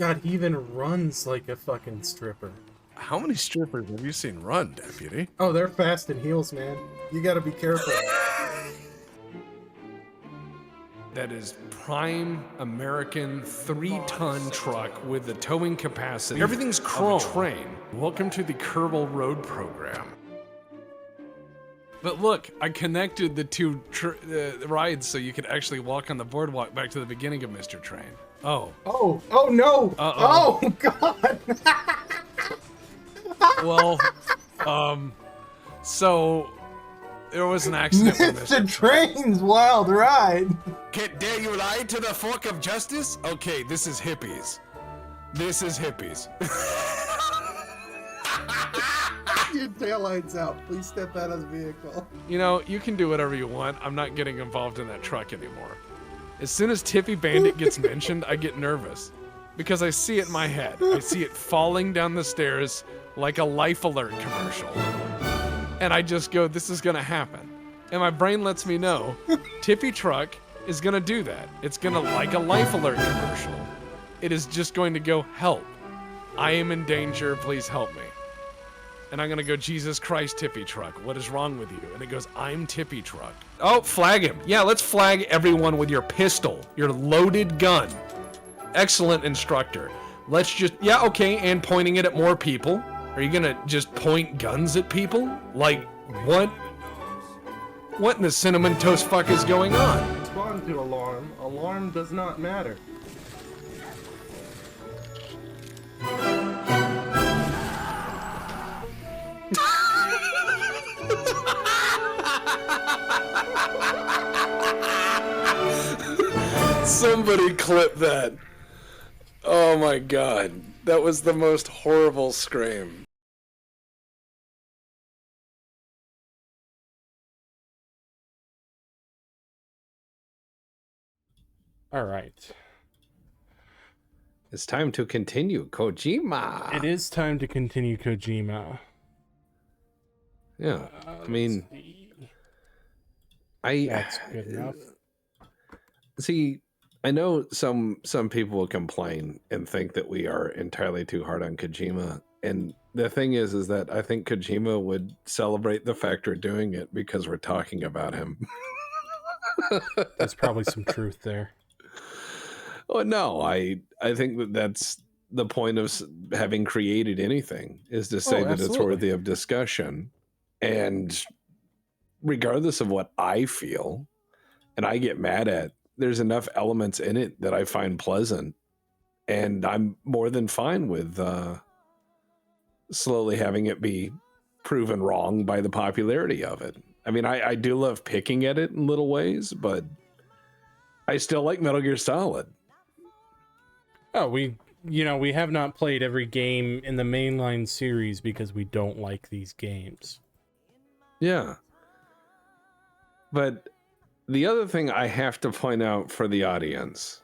God, he even runs like a fucking stripper. How many strippers have you seen run, Deputy? Oh, they're fast in heels, man. You gotta be careful. That is prime American 3-ton truck with the towing capacity. Everything's chrome. Train. Welcome to the Kerbal Road program. But look, I connected the two rides so you could actually walk on the boardwalk back to the beginning of Mr. Train. Oh. Oh no! Uh-oh. Oh God! Well, so there was an accident with Mr. Train's wild ride. Dare you lie to the fork of justice? Okay, this is hippies. This is hippies. Your taillight's out. Please step out of the vehicle. You know, you can do whatever you want. I'm not getting involved in that truck anymore. As soon as Tippy Bandit gets mentioned, I get nervous. Because I see it in my head. I see it falling down the stairs like a Life Alert commercial. And I just go, this is gonna happen. And my brain lets me know, Tippy Truck is gonna do that. It's gonna, like a Life Alert commercial, it is just going to go, help. I am in danger, please help me. And I'm gonna go, Jesus Christ, Tippy Truck, what is wrong with you? And it goes, I'm Tippy Truck. Oh, flag him. Yeah, let's flag everyone with your pistol, your loaded gun. Excellent instructor. Let's just, yeah, okay, and pointing it at more people. Are you gonna just point guns at people? Like, what? What in the cinnamon toast fuck is going on? Respond to alarm. Alarm does not matter. Somebody clip that. Oh my God. That was the most horrible scream. All right. It's time to continue Kojima. It is time to continue Kojima. Yeah. I mean, That's good enough. See, I know some people will complain and think that we are entirely too hard on Kojima. And the thing is that I think Kojima would celebrate the fact we're doing it because we're talking about him. There's probably some truth there. Oh, no, I think that's the point of having created anything, is to say that it's worthy of discussion. And regardless of what I feel and I get mad at, there's enough elements in it that I find pleasant. And I'm more than fine with slowly having it be proven wrong by the popularity of it. I mean, I do love picking at it in little ways, but I still like Metal Gear Solid. Oh, we have not played every game in the mainline series because we don't like these games. Yeah. But the other thing I have to point out for the audience,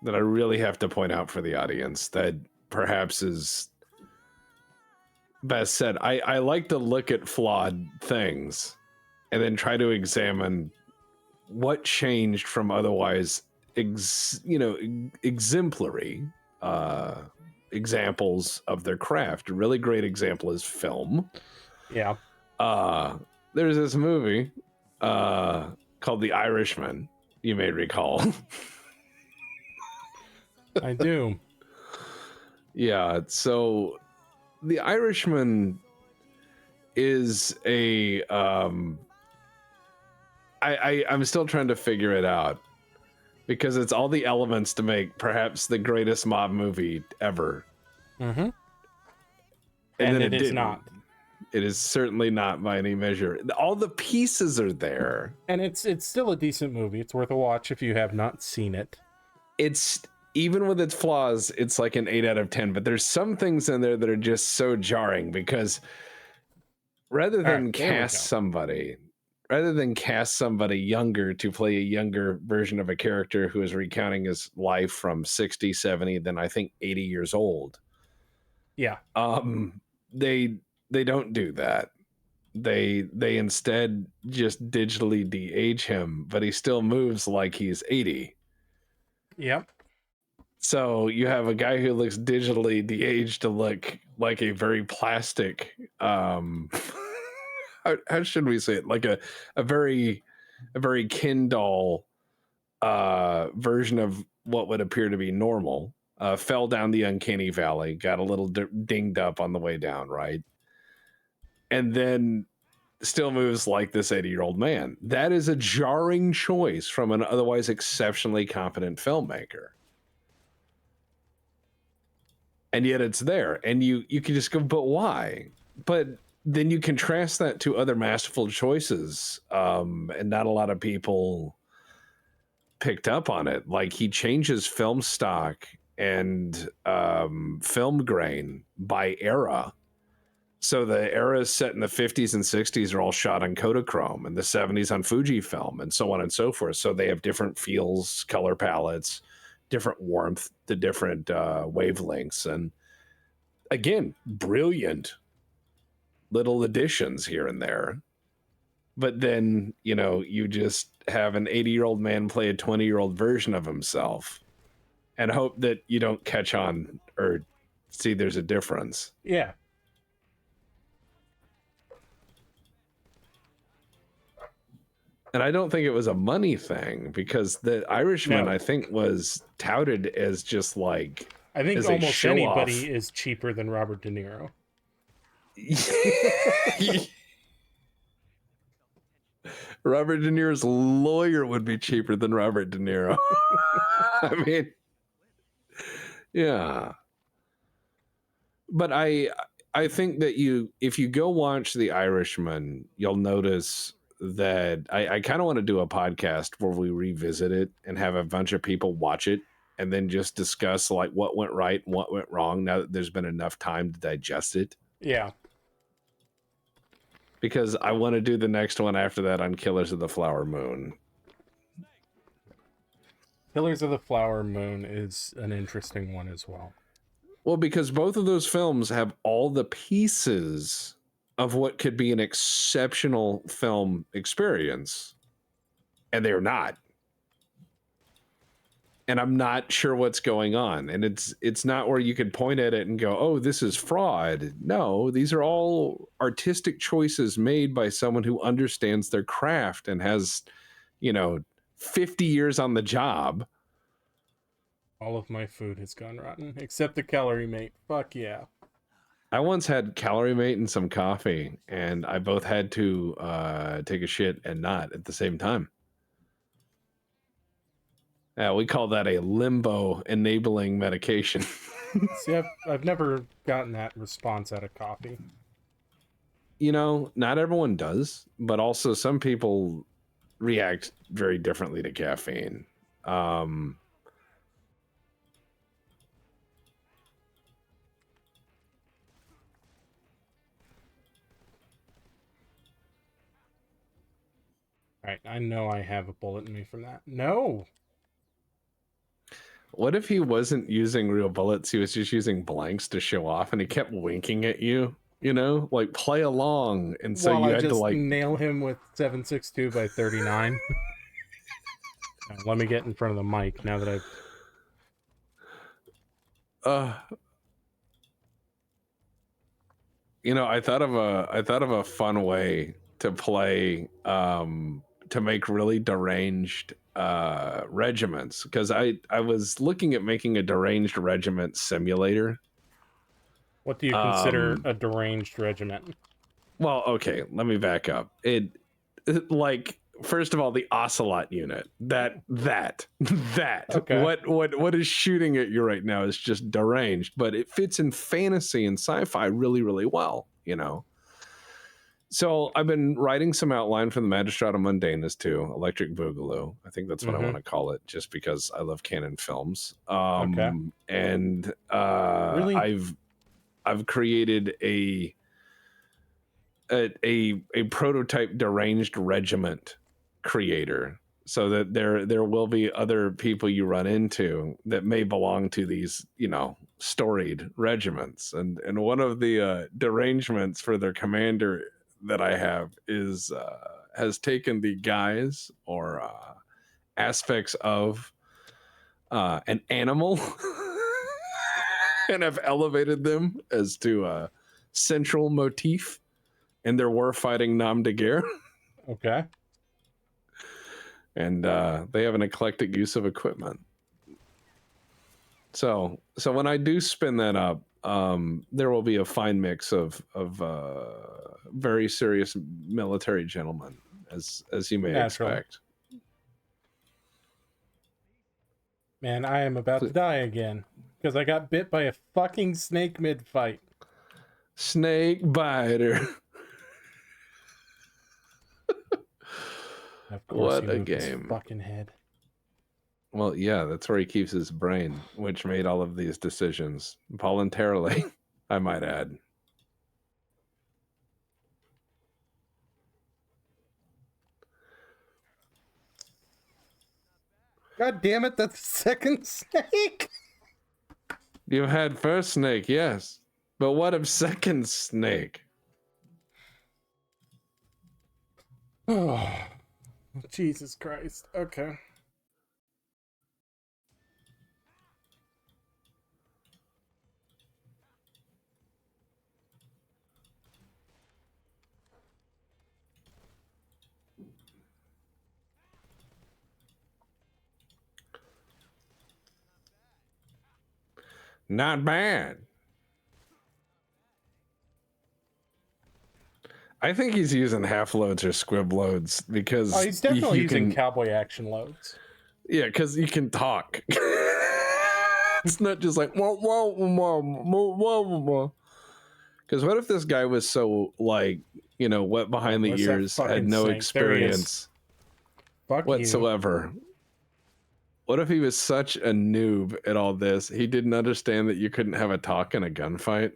that I really have to point out for the audience, that perhaps is best said, I like to look at flawed things and then try to examine what changed from otherwise exemplary examples of their craft. A really great example is film. Yeah. There's this movie called The Irishman, you may recall. I do. Yeah, so The Irishman is a I'm still trying to figure it out, because it's all the elements to make perhaps the greatest mob movie ever. Mm-hmm. And it is not. It is certainly not by any measure. All the pieces are there. And it's still a decent movie. It's worth a watch if you have not seen it. It's, even with its flaws, it's like an 8 out of 10. But there's some things in there that are just so jarring, because rather than cast somebody younger to play a younger version of a character who is recounting his life from 60, 70, then I think 80 years old. Yeah. They don't do that. They instead just digitally de-age him, but he still moves like he's 80. Yep. So you have a guy who looks digitally de-aged to look like a very plastic, how should we say it? Like a very Ken doll version of what would appear to be normal. Fell down the uncanny valley, got a little dinged up on the way down, right? And then still moves like this 80-year-old man. That is a jarring choice from an otherwise exceptionally competent filmmaker. And yet it's there. And you can just go, but why? But then you contrast that to other masterful choices. And not a lot of people picked up on it. Like, he changes film stock and film grain by era. So the eras set in the 50s and 60s are all shot on Kodachrome, and the 70s on Fujifilm, and so on and so forth. So they have different feels, color palettes, different warmth, the different wavelengths. And again, brilliant little additions here and there. But then, you just have an 80-year-old man play a 20-year-old version of himself and hope that you don't catch on or see there's a difference. Yeah. And I don't think it was a money thing, because the Irishman, No. I think, was touted as just like, I think as a almost show anybody off. is cheaper than Robert De Niro. Robert De Niro's lawyer would be cheaper than Robert De Niro. I mean, yeah. But I think that if you go watch The Irishman, you'll notice that I kind of want to do a podcast where we revisit it and have a bunch of people watch it and then just discuss like what went right and what went wrong now that there's been enough time to digest it. Yeah. Because I want to do the next one after that on Killers of the Flower Moon. Killers of the Flower Moon is an interesting one as well. Well, because both of those films have all the pieces of what could be an exceptional film experience, and they're not. And I'm not sure what's going on. And it's not where you can point at it and go, oh, this is fraud. No, these are all artistic choices made by someone who understands their craft and has, 50 years on the job. All of my food has gone rotten, except the Calorie Mate. Fuck yeah. I once had Calorie Mate and some coffee, and I both had to take a shit and not at the same time. Yeah, we call that a limbo enabling medication. See, I've never gotten that response out of coffee. Not everyone does, but also some people react very differently to caffeine. All right, I know I have a bullet in me from that. No. What if he wasn't using real bullets? He was just using blanks to show off, and he kept winking at you. Like play along, and so While you I had just to like nail him with 7.62 by 39. Now, let me get in front of the mic now that I've. I thought of a fun way to play to make really deranged regiments, because I was looking at making a deranged regiment simulator. What do you consider a deranged regiment? Well, okay, let me back up. It like, first of all, the Ocelot unit. That. Okay. What is shooting at you right now is just deranged, but it fits in fantasy and sci-fi really, really well, So I've been writing some outline for the Magistrata Mundanus too, Electric Boogaloo. I think that's what I want to call it, just because I love canon films. Okay. And Really? I've created a prototype deranged regiment creator, so that there will be other people you run into that may belong to these storied regiments, and one of the derangements for their commander that I have is has taken the guise or aspects of an animal and have elevated them as to a central motif in their war-fighting nom de guerre. Okay. And they have an eclectic use of equipment. So when I do spin that up, there will be a fine mix of very serious military gentlemen, as you may Natural. expect. Man, I am about to die again because I got bit by a fucking snake mid-fight. Snake biter. Of course, What he a moved his game. fucking head. Well, yeah, that's where he keeps his brain, which made all of these decisions voluntarily, I might add. God damn it, that's the second snake! You had first snake, yes. But what of second snake? Oh, Jesus Christ. Okay. Not bad. I think he's using half loads or squib loads because Oh, he's definitely you using can, cowboy action loads. yeah, because you can talk. It's not just like whoa, whoa, whoa, whoa, whoa, whoa. Because what if this guy was so like, wet behind the Where's that ears, had fucking no snake? There he is. experience Fuck whatsoever? What if he was such a noob at all this, he didn't understand that you couldn't have a talk in a gunfight?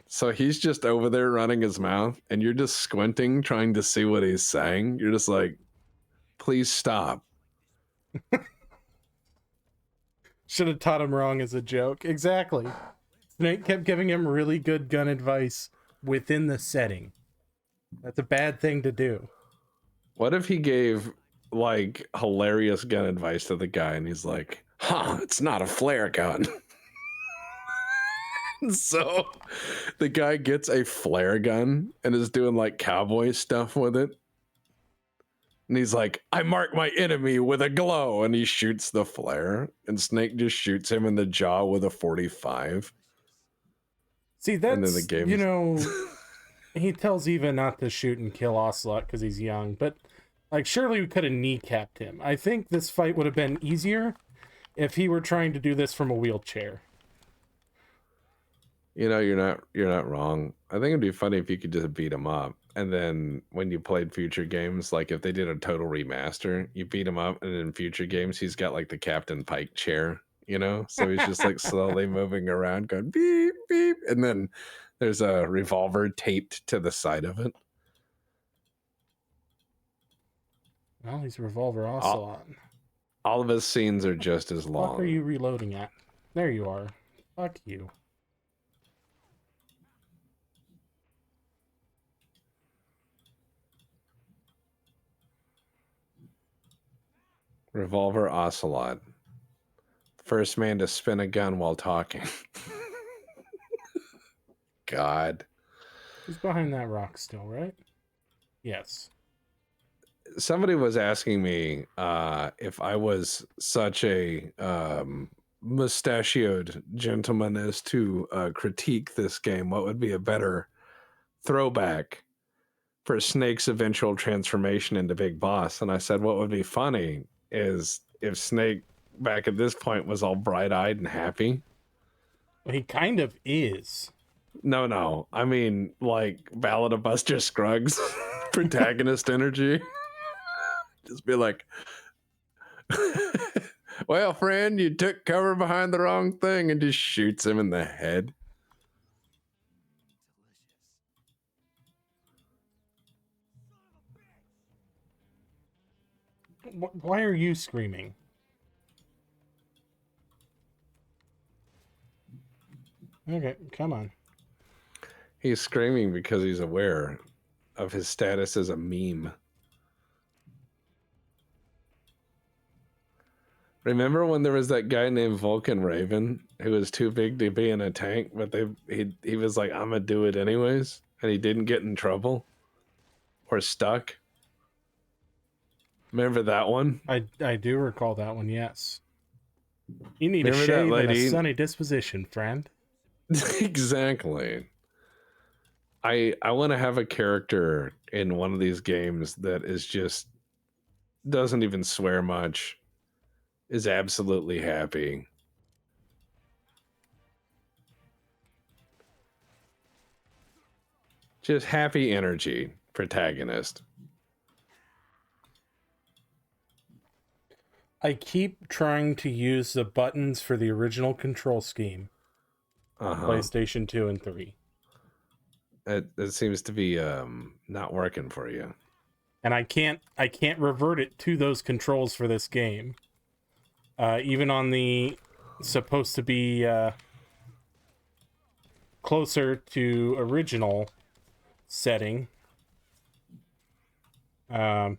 So he's just over there running his mouth, and you're just squinting, trying to see what he's saying. You're just like, please stop. Should have taught him wrong as a joke. Exactly. Snake kept giving him really good gun advice within the setting. That's a bad thing to do. What if he gave, like, hilarious gun advice to the guy, and he's like, it's not a flare gun. So the guy gets a flare gun and is doing, like, cowboy stuff with it. And he's like, I mark my enemy with a glow. And he shoots the flare. And Snake just shoots him in the jaw with a 45. See, And then the that's, game's... he tells Eva not to shoot and kill Ocelot because he's young. But, like, surely we could have kneecapped him. I think this fight would have been easier if he were trying to do this from a wheelchair. You're not wrong. I think it'd be funny if you could just beat him up. And then when you played future games, like if they did a total remaster, you beat him up, and in future games, he's got like the Captain Pike chair, So he's just like slowly moving around, going beep, beep. And then there's a revolver taped to the side of it. Well, he's Revolver Ocelot. All of his scenes are just as long. What are you reloading at? There you are. Fuck you. Revolver Ocelot. First man to spin a gun while talking. God. He's behind that rock still, right? Yes. Somebody was asking me if I was such a mustachioed gentleman as to critique this game, what would be a better throwback for Snake's eventual transformation into Big Boss? And I said, what would be funny is if Snake back at this point was all bright-eyed and happy. Well, he kind of is. No. I mean, like Ballad of Buster Scruggs protagonist energy. Just be like, well, friend, you took cover behind the wrong thing, and just shoots him in the head. Why are you screaming? Okay, come on. He's screaming because he's aware of his status as a meme. Remember when there was that guy named Vulcan Raven who was too big to be in a tank, but he was like, I'm gonna do it anyways, and he didn't get in trouble or stuck? Remember that one? I do recall that one, yes. You need Remember a that shave and a lady? sunny disposition, friend. Exactly. I want to have a character in one of these games that is just doesn't even swear much, is absolutely happy. Just happy energy protagonist. I keep trying to use the buttons for the original control scheme. PlayStation 2 and 3. It seems to be not working for you. And I can't revert it to those controls for this game. Even on the supposed to be closer to original setting. God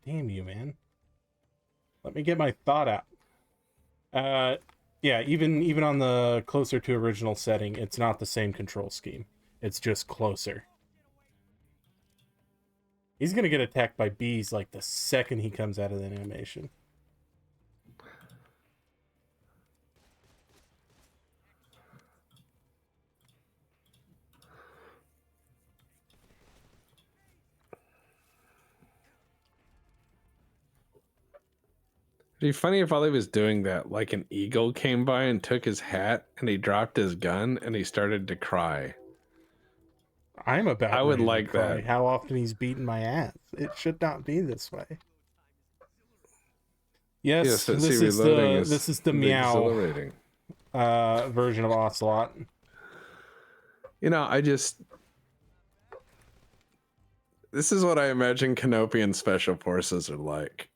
damn you, man. Let me get my thought out. Yeah, even on the closer to original setting, it's not the same control scheme. It's just closer. He's gonna get attacked by bees like the second he comes out of that animation. It'd be funny if while he was doing that, like an eagle came by and took his hat and he dropped his gun and he started to cry. I'm about I would ready to like cry that. how often he's beaten my ass. It should not be this way. Yes, but this see, is reloading this is the meow exhilarating. version of Ocelot. You know, this is what I imagine Canopian special forces are like.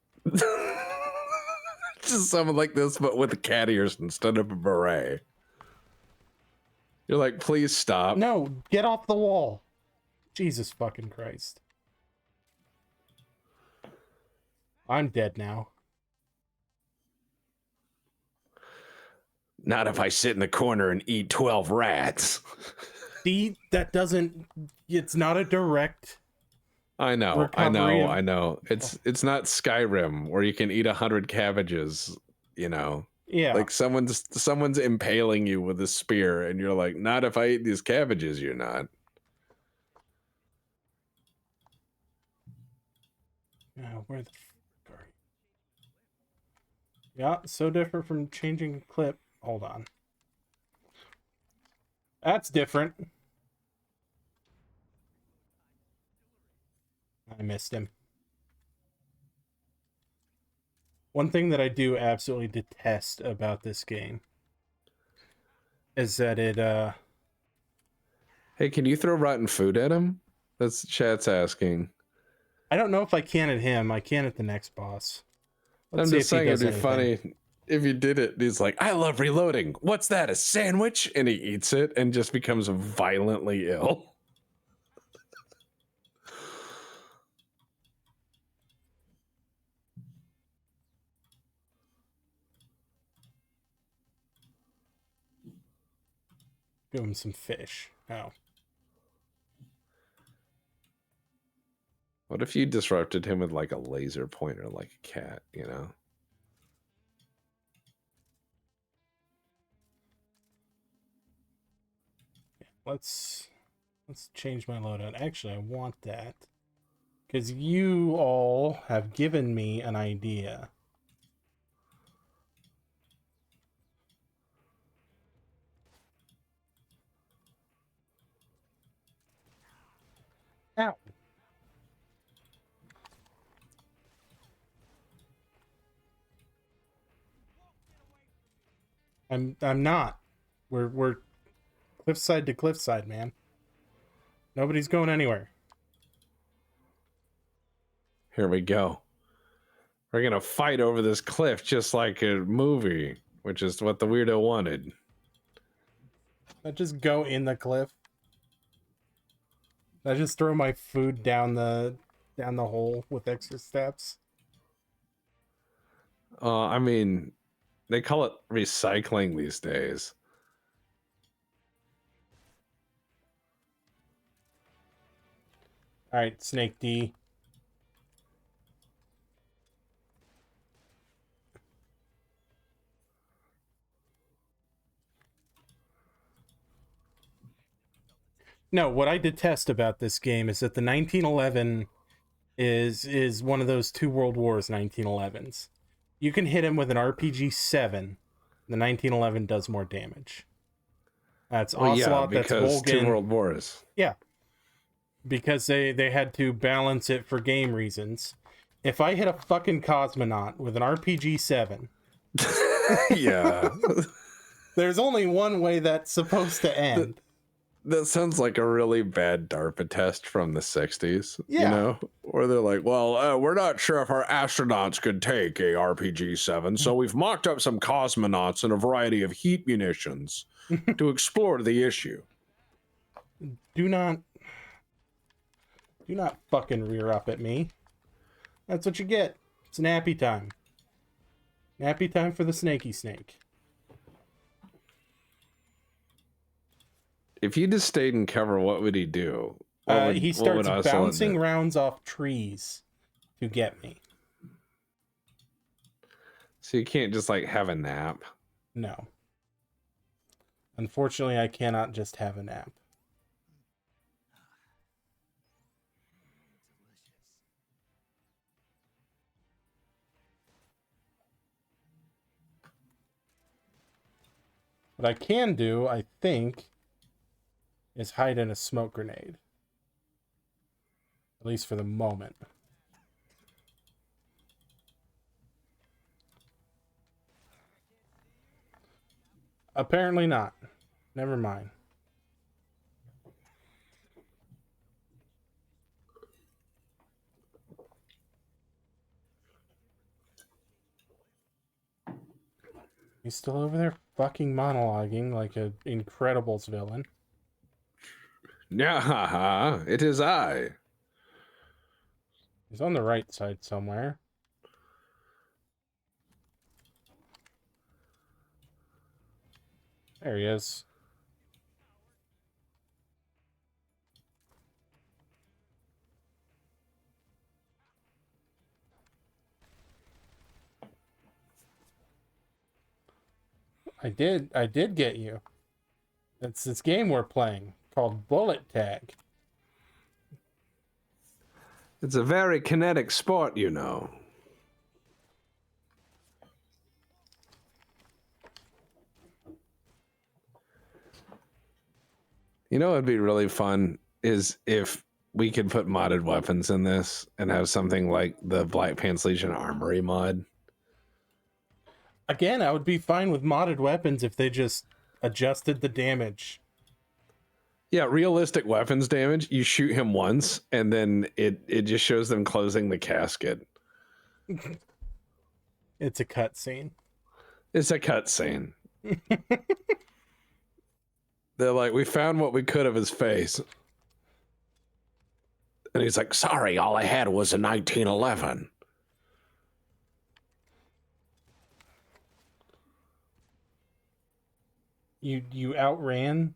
Just someone like this, but with cat ears instead of a beret. You're like, please stop. No, get off the wall. Jesus fucking Christ. I'm dead now. Not if I sit in the corner and eat 12 rats. See, that doesn't... It's not a direct... I know. It's not Skyrim where you can eat 100 cabbages, you know. Yeah. Like someone's impaling you with a spear and you're like, not if I eat these cabbages, you're not. Where the fuck are you? Yeah, so different from changing clip. Hold on. That's different. I missed him. One thing that I do absolutely detest about this game is that it, Hey, can you throw rotten food at him? That's chat's asking. I don't know if I can at him. I can at the next boss. Let's I'm see just if he saying it'd does be anything. funny if you did it. He's like, I love reloading. What's that, a sandwich? And he eats it and just becomes violently ill. Give him some fish. Oh. What if you disrupted him with like a laser pointer like a cat, you know? Let's change my loadout. Actually, I want that. Because you all have given me an idea. Ow. I'm not. We're cliffside to cliffside, man. Nobody's going anywhere. Here we go. We're gonna fight over this cliff just like a movie, which is what the weirdo wanted. I just go in the cliff. I just throw my food down the hole with extra steps. I mean, they call it recycling these days. All right, Snake D. No, what I detest about this game is that the 1911 is one of those two World Wars 1911s. You can hit him with an RPG 7. The 1911 does more damage. That's Well, yeah, Ocelot, that's because two Volgan. world wars. Yeah. Because they had to balance it for game reasons. If I hit a fucking cosmonaut with an RPG 7, Yeah. there's only one way that's supposed to end. That sounds like a really bad DARPA test from the 60s, Yeah. you know? Where they're like, well, we're not sure if our astronauts could take a RPG-7, so we've mocked up some cosmonauts and a variety of heat munitions to explore the issue. Do not fucking rear up at me. That's what you get. It's nappy time. Nappy time for the snaky snake. If you just stayed in cover, what would he do? He starts bouncing rounds off trees to get me. So you can't just like have a nap. No. Unfortunately, I cannot just have a nap. What I can do, I think, is hide in a smoke grenade. At least for the moment. Apparently not. Never mind. He's still over there fucking monologuing like an Incredibles villain. Yeah, it is I. He's on the right side somewhere. There he is. I did get you. It's this game we're playing called Bullet Tag. It's a very kinetic sport, you know. You know what would be really fun is if we could put modded weapons in this and have something like the Black Pants Legion Armory mod. Again, I would be fine with modded weapons if they just adjusted the damage. Yeah, realistic weapons damage. You shoot him once, and then it just shows them closing the casket. It's a cutscene. It's a cutscene. They're like, we found what we could of his face. And he's like, sorry, all I had was a 1911. You outran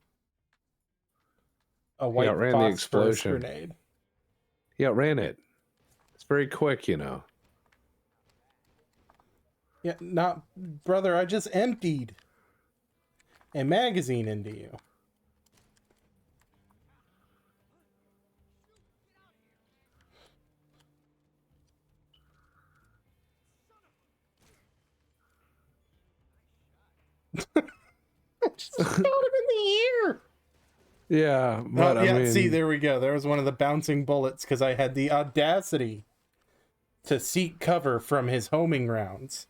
a white outran the phosphorus explosion. grenade. He outran it. It's very quick, you know. Yeah, not brother, I just emptied a magazine into you. Just shot him in the ear. Yeah, but yeah, I mean, see, there we go. There was one of the bouncing bullets because I had the audacity to seek cover from his homing rounds.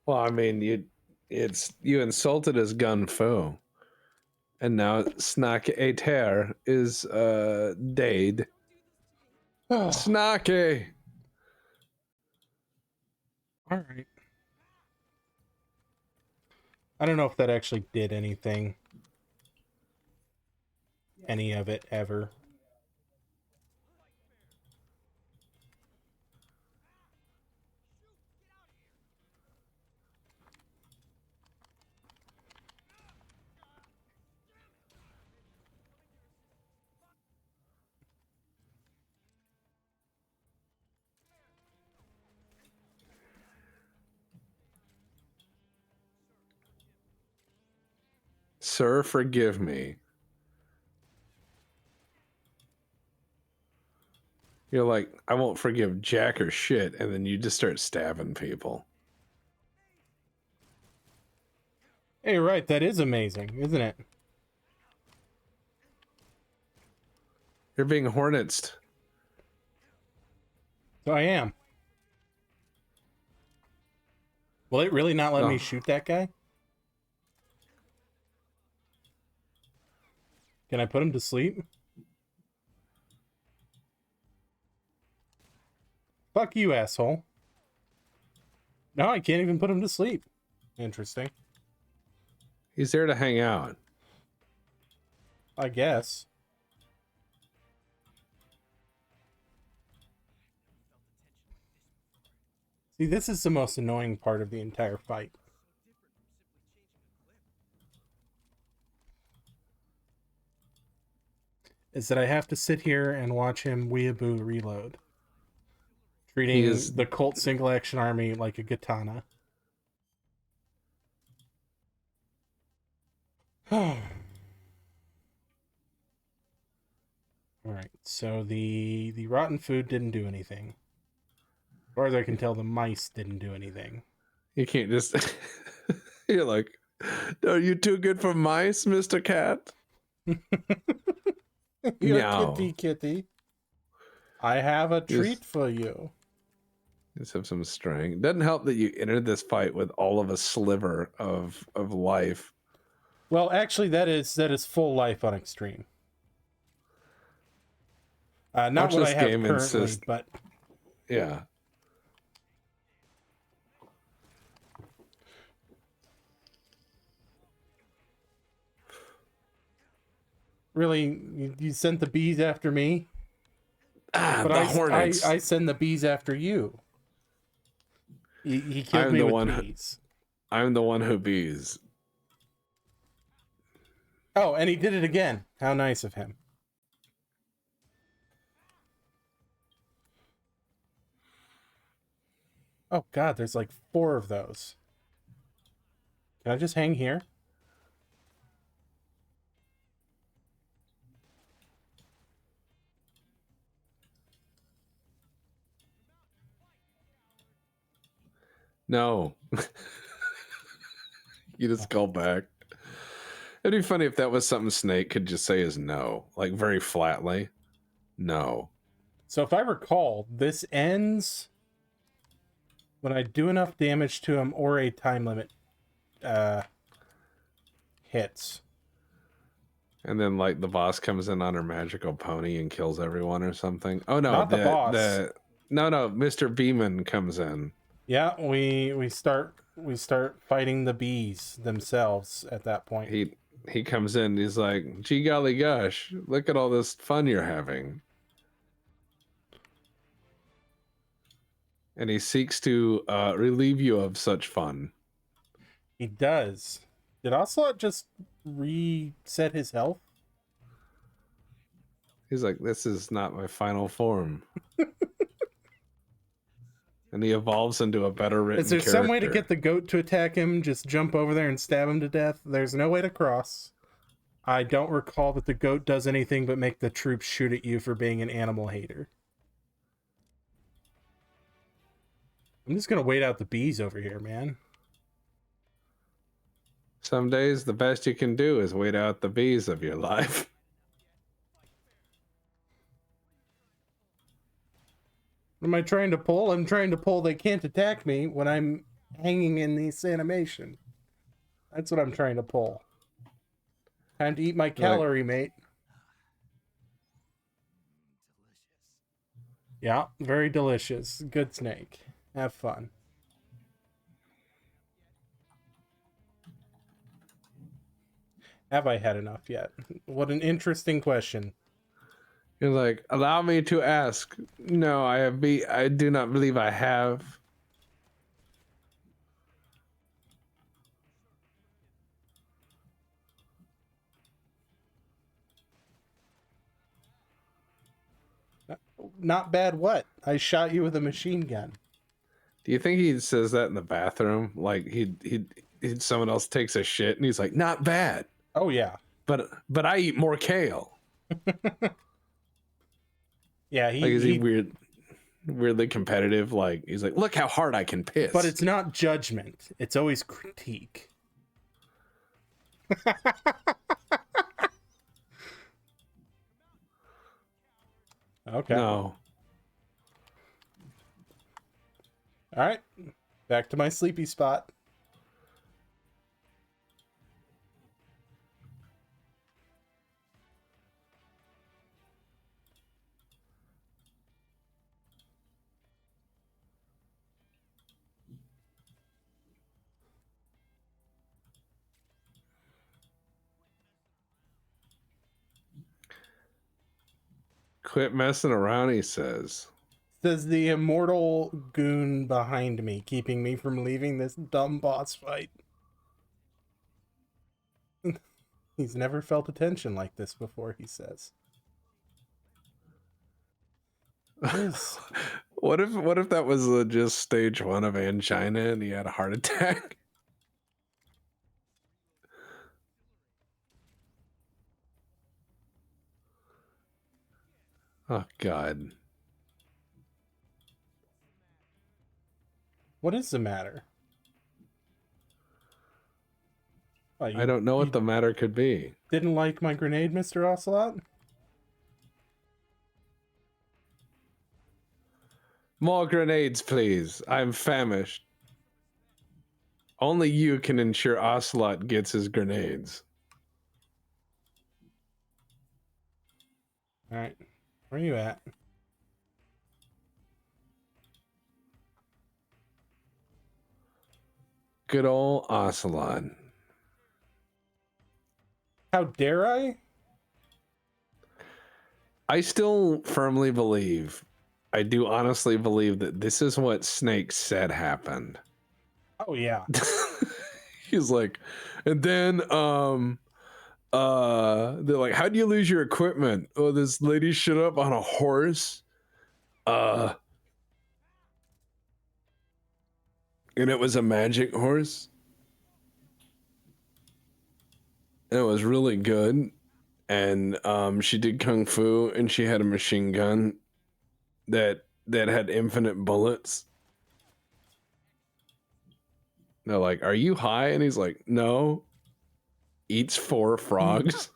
well, I mean, you insulted his gun fu, and now Snack a Tear is dead. Snacky. All right. I don't know if that actually did anything. Any of it ever. Sir, forgive me. You're like, I won't forgive jack or shit, and then you just start stabbing people. Hey, right, that is amazing, isn't it? You're being hornetsed. So I am. Will it really not let me shoot that guy? Can I put him to sleep? Fuck you, asshole. No, I can't even put him to sleep. Interesting. He's there to hang out. I guess. See, this is the most annoying part of the entire fight. Is that I have to sit here and watch him weeaboo reload. Treating the Colt single action army like a katana. Alright, so the rotten food didn't do anything. As far as I can tell, the mice didn't do anything. You can't just... You're like, are you too good for mice, Mr. Cat? You're No. kitty. I have a treat for you. Just have some strength. Doesn't help that you entered this fight with all of a sliver of life. Well, actually, that is full life on extreme. Not what I have currently, but yeah. Really, you sent the bees after me? But the hornets. I send the bees after you. He killed me with bees. I'm the one who bees. Oh, and he did it again. How nice of him. Oh god, there's like 4 of those. Can I just hang here? No. You just call back. It'd be funny if that was something Snake could just say is no. Like very flatly. No. So if I recall, this ends when I do enough damage to him or a time limit hits. And then like the boss comes in on her magical pony and kills everyone or something. Oh no, Not the boss. No, Mr. Beeman comes in. Yeah, we start fighting the bees themselves at that point. He comes in, he's like, gee golly gosh, look at all this fun you're having. And he seeks to relieve you of such fun. He does. Did Ocelot just reset his health? He's like, this is not my final form. And he evolves into a better written character. Is there some way to get the goat to attack him? Just jump over there and stab him to death? There's no way to cross. I don't recall that the goat does anything but make the troops shoot at you for being an animal hater. I'm just gonna wait out the bees over here, man. Some days the best you can do is wait out the bees of your life. What am I trying to pull? I'm trying to pull they can't attack me when I'm hanging in this animation. That's what I'm trying to pull. Time to eat my calorie, mate. Yeah, very delicious. Good snake. Have fun. Have I had enough yet? What an interesting question. You're like, allow me to ask. No, I do not believe I have. Not bad what? I shot you with a machine gun. Do you think he says that in the bathroom? Like someone else takes a shit and he's like, not bad. Oh yeah. But I eat more kale. Yeah, Like, is he weirdly competitive? Like, he's like, look how hard I can piss. but it's not judgment. It's always critique. Okay. No. All right. Back to my sleepy spot. Quit messing around, he says. Says the immortal goon behind me, keeping me from leaving this dumb boss fight. He's never felt a tension like this before, he says. What if that was just stage 1 of angina and he had a heart attack? Oh God. What is the matter? Oh, I don't know what the matter could be. Didn't like my grenade, Mr. Ocelot? More grenades, please. I'm famished. Only you can ensure Ocelot gets his grenades. Alright. Where are you at? Good old Ocelot. How dare I? I still firmly believe, I do honestly believe that this is what Snake said happened. Oh, yeah. He's like, and then, they're like, how do you lose your equipment? Oh, this lady showed up on a horse. And it was a magic horse. And it was really good. And she did kung fu, and she had a machine gun that had infinite bullets. They're like, are you high? And he's like, no. Eats 4 frogs.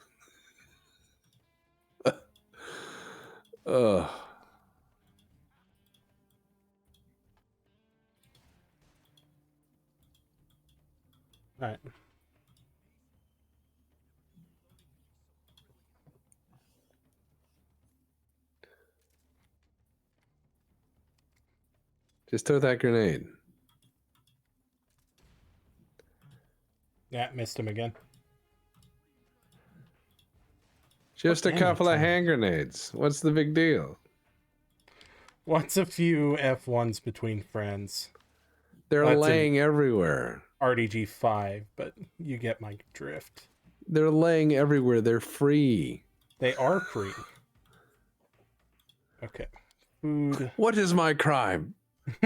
Ugh. Alright. Just throw that grenade. Yeah, missed him again. Just a couple of hand grenades. What's the big deal? What's a few F1s between friends? They're That's laying everywhere. RDG 5, but you get my drift. They're laying everywhere. They're free. They are free. Okay. Food. What is my crime?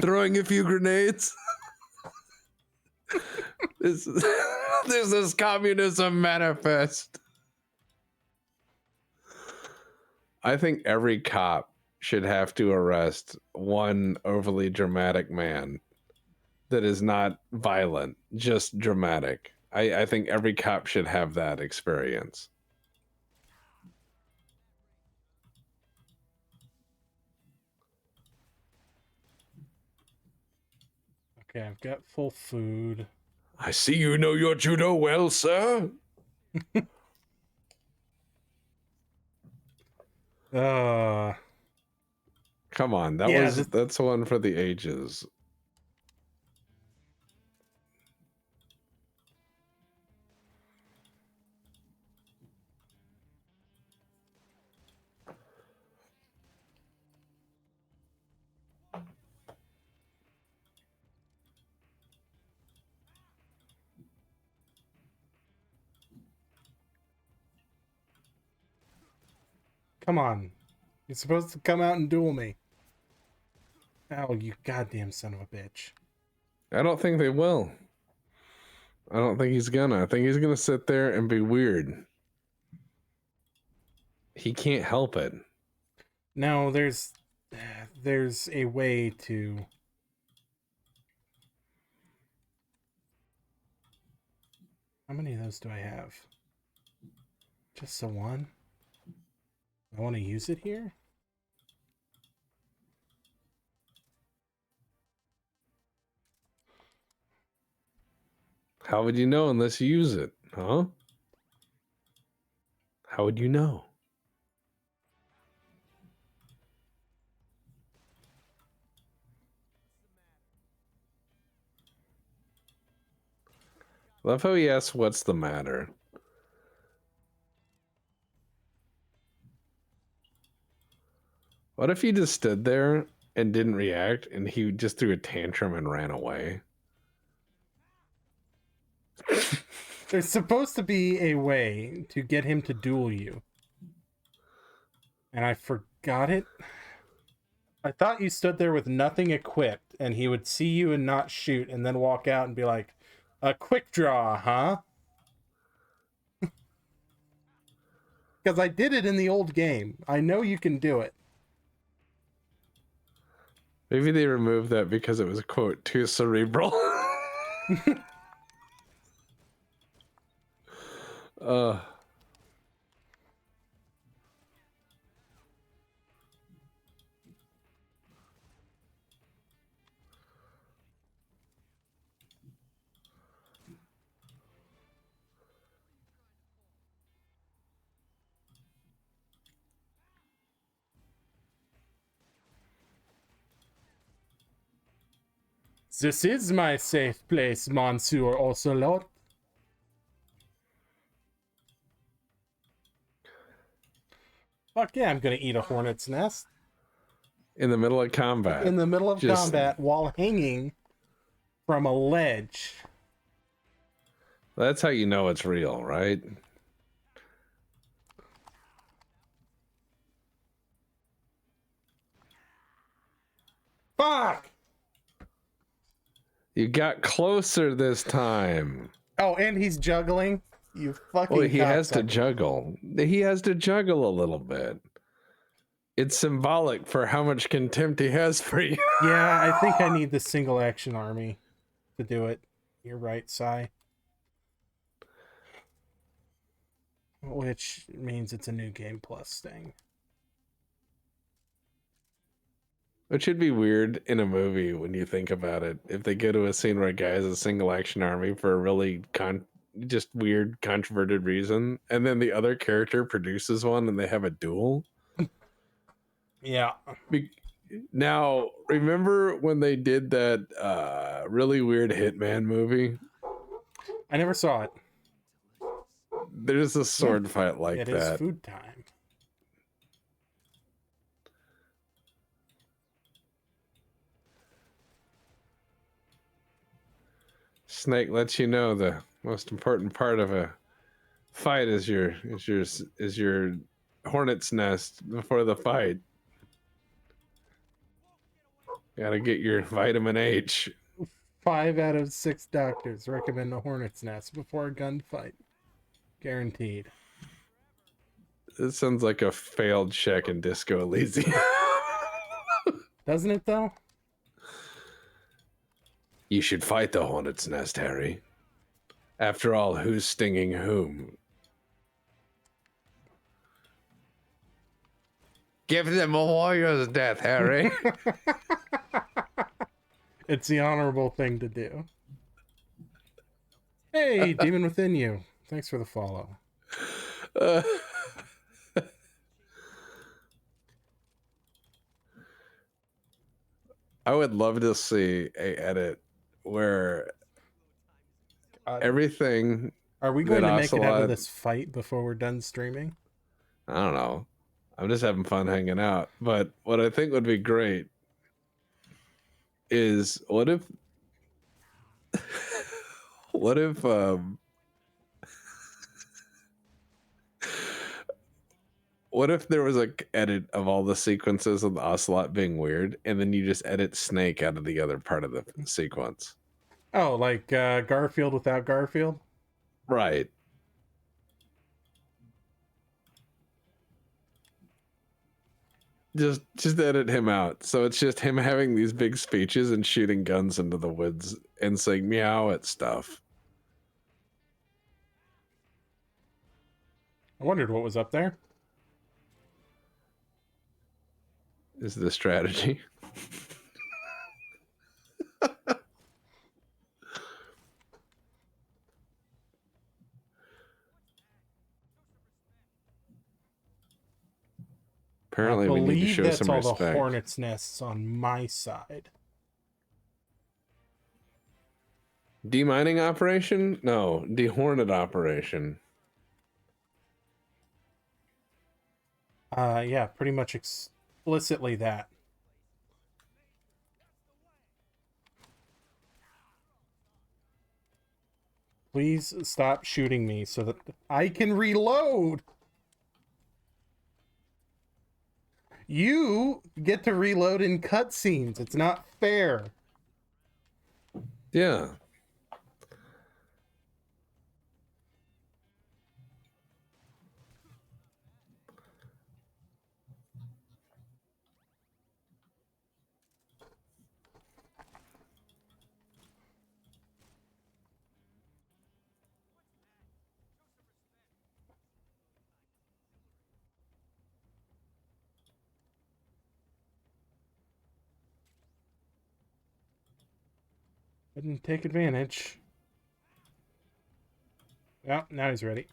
Throwing a few grenades? This is communism manifest. I think every cop should have to arrest one overly dramatic man that is not violent, just dramatic. I think every cop should have that experience. Okay, I've got full food. I see you know your judo well, sir. Come on, that's one for the ages. Come on. You're supposed to come out and duel me. Oh, you goddamn son of a bitch. I don't think they will. I don't think he's gonna. I think he's gonna sit there and be weird. He can't help it. No, there's a way to. How many of those do I have? Just the one? I want to use it here? How would you know unless you use it? Huh? How would you know? Love how he asks, what's the matter? What if he just stood there and didn't react and he just threw a tantrum and ran away? There's supposed to be a way to get him to duel you. And I forgot it. I thought you stood there with nothing equipped and he would see you and not shoot and then walk out and be like, a quick draw, huh? Because I did it in the old game. I know you can do it. Maybe they removed that because it was, quote, too cerebral. uh This is my safe place, Monsieur Ocelot. Fuck yeah, I'm gonna eat a hornet's nest. in the middle of combat. In the middle of combat while hanging from a ledge. That's how you know it's real, right? Fuck! You got closer this time. Oh, and he's juggling. You fucking. Well, he has to cocksucker. juggle. He has to juggle a little bit. It's symbolic for how much contempt he has for you. Yeah, I think I need the single action army to do it. You're right, Sai. Which means it's a new game plus thing. Which should be weird in a movie when you think about it. If they go to a scene where a guy has a single action army for a really just weird, controverted reason, and then the other character produces one and they have a duel. Yeah. Now, remember when they did that really weird Hitman movie? I never saw it. There's a sword fight like It that. is food time. Snake lets you know the most important part of a fight is your hornet's nest before the fight. Gotta get your vitamin H. 5 out of 6 doctors recommend a hornet's nest before a gunfight. Guaranteed. This sounds like a failed check in Disco Elysium. Doesn't it though? You should fight the hornet's nest, Harry. After all, who's stinging whom? Give them a warrior's death, Harry. It's the honorable thing to do. Hey, Demon Within You. Thanks for the follow. I would love to see a edit where everything. Are we going to make it out Ocelot- of this fight before we're done streaming? I don't know. I'm just having fun hanging out. But what I think would be great is what if what if there was a edit of all the sequences of the Ocelot being weird, and then you just edit Snake out of the other part of the sequence. Oh, like Garfield without Garfield? Right. Just edit him out. So it's just him having these big speeches and shooting guns into the woods and saying meow at stuff. I wondered what was up there. Is the strategy. Apparently I we need to believe show that's some all respect. the hornets' nests on my side. Demining operation? No, dehornet operation. Yeah, pretty much explicitly that. Please stop shooting me so that I can reload. You get to reload in cutscenes. It's not fair. Yeah. Didn't take advantage. Yeah, now he's ready.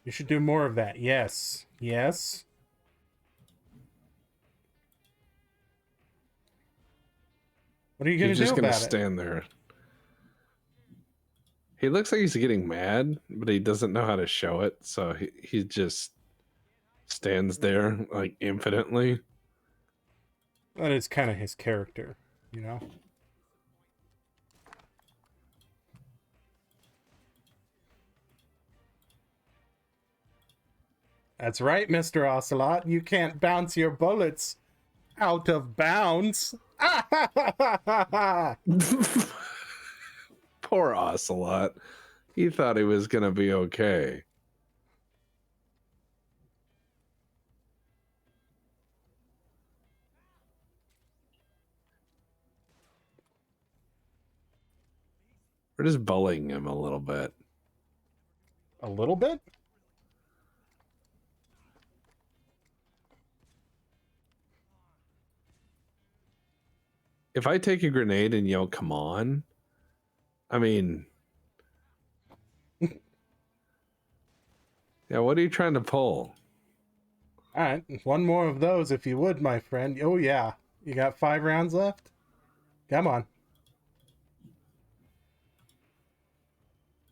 You should do more of that. Yes. Yes. What are you going He's to do just gonna about it? stand there. He looks like he's getting mad, but he doesn't know how to show it, so he just stands there like infinitely. That is kind of his character, you know? That's right, Mr. Ocelot. You can't bounce your bullets out of bounds. Poor Ocelot. He thought he was gonna be okay. We're just bullying him a little bit. A little bit? If I take a grenade and yell, come on, I mean, yeah, what are you trying to pull? All right, one more of those if you would, my friend. Oh, yeah. You got 5 rounds left? Come on.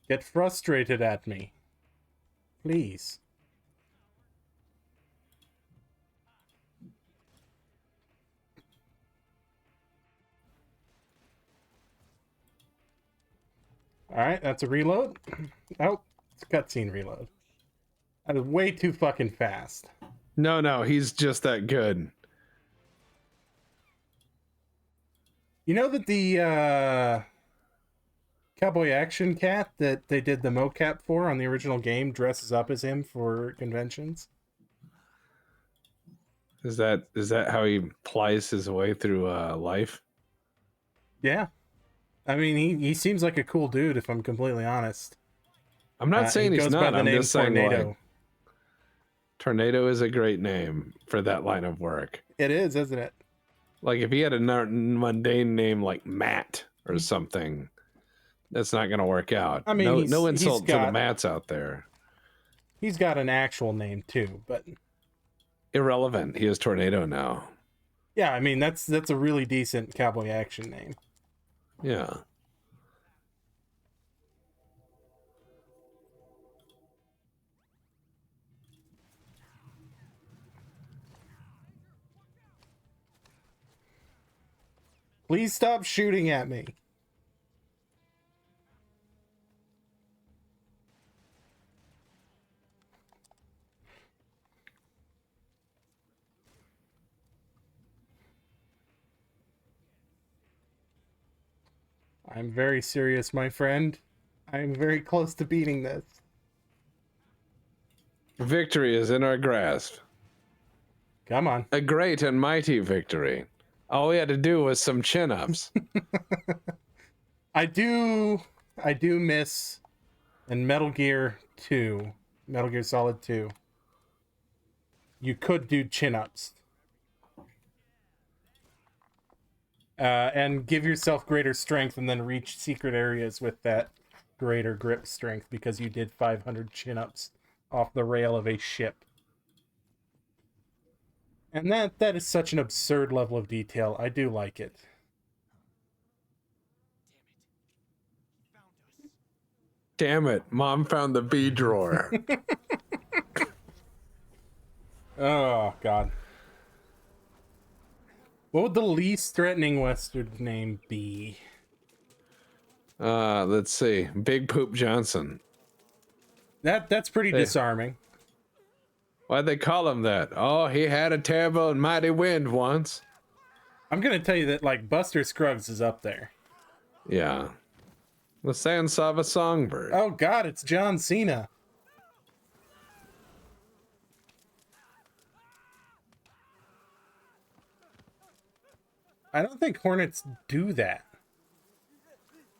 Get frustrated at me. Please. All right, that's a reload. Oh, it's a cutscene reload. That is way too fucking fast. No, he's just that good. You know that the cowboy action cat that they did the mocap for on the original game dresses up as him for conventions? Is that how he plies his way through life? Yeah. I mean, he seems like a cool dude, if I'm completely honest. I'm not saying he he's goes by not. the I'm name just saying Tornado. like Tornado is a great name for that line of work. It is, isn't it? Like if he had a mundane name like Matt or something, that's not going to work out. I mean, no he's insult to the got- Matts out there. He's got an actual name too, but Irrelevant. He is Tornado now. yeah, I mean that's a really decent cowboy action name. Yeah. Please stop shooting at me. I'm very serious, my friend. I'm very close to beating this. Victory is in our grasp. Come on. A great and mighty victory. All we had to do was some chin-ups. I do miss in Metal Gear 2, Metal Gear Solid 2. You could do chin-ups. And give yourself greater strength and then reach secret areas with that greater grip strength because you did 500 chin-ups off the rail of a ship. And that is such an absurd level of detail. I do like it. Damn it, Mom found the B drawer. Oh, God. What would the least threatening Western name be? Let's see. Big Poop Johnson. That's pretty disarming. Why'd they call him that? Oh, he had a terrible and mighty wind once. I'm gonna tell you that, like, Buster Scruggs is up there. Yeah. The Sans of a Songbird. Oh, God, it's John Cena. I don't think Hornets do that.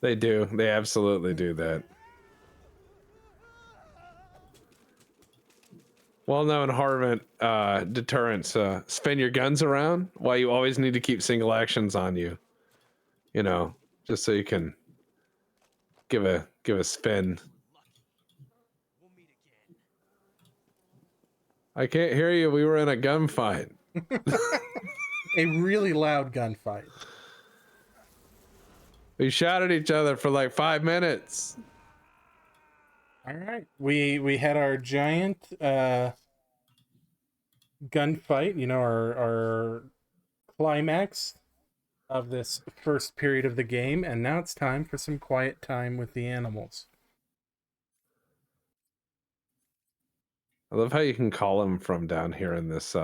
They do. They absolutely do that. Well-known Harvant deterrence. Spin your guns around while you always need to keep single actions on you. You know, just so you can give a spin. I can't hear you. We were in a gunfight. A really loud gunfight. We shot at each other for like 5 minutes. All right, we had our giant gunfight. You know, our climax of this first period of the game, and now it's time for some quiet time with the animals. I love how you can call him from down here in this.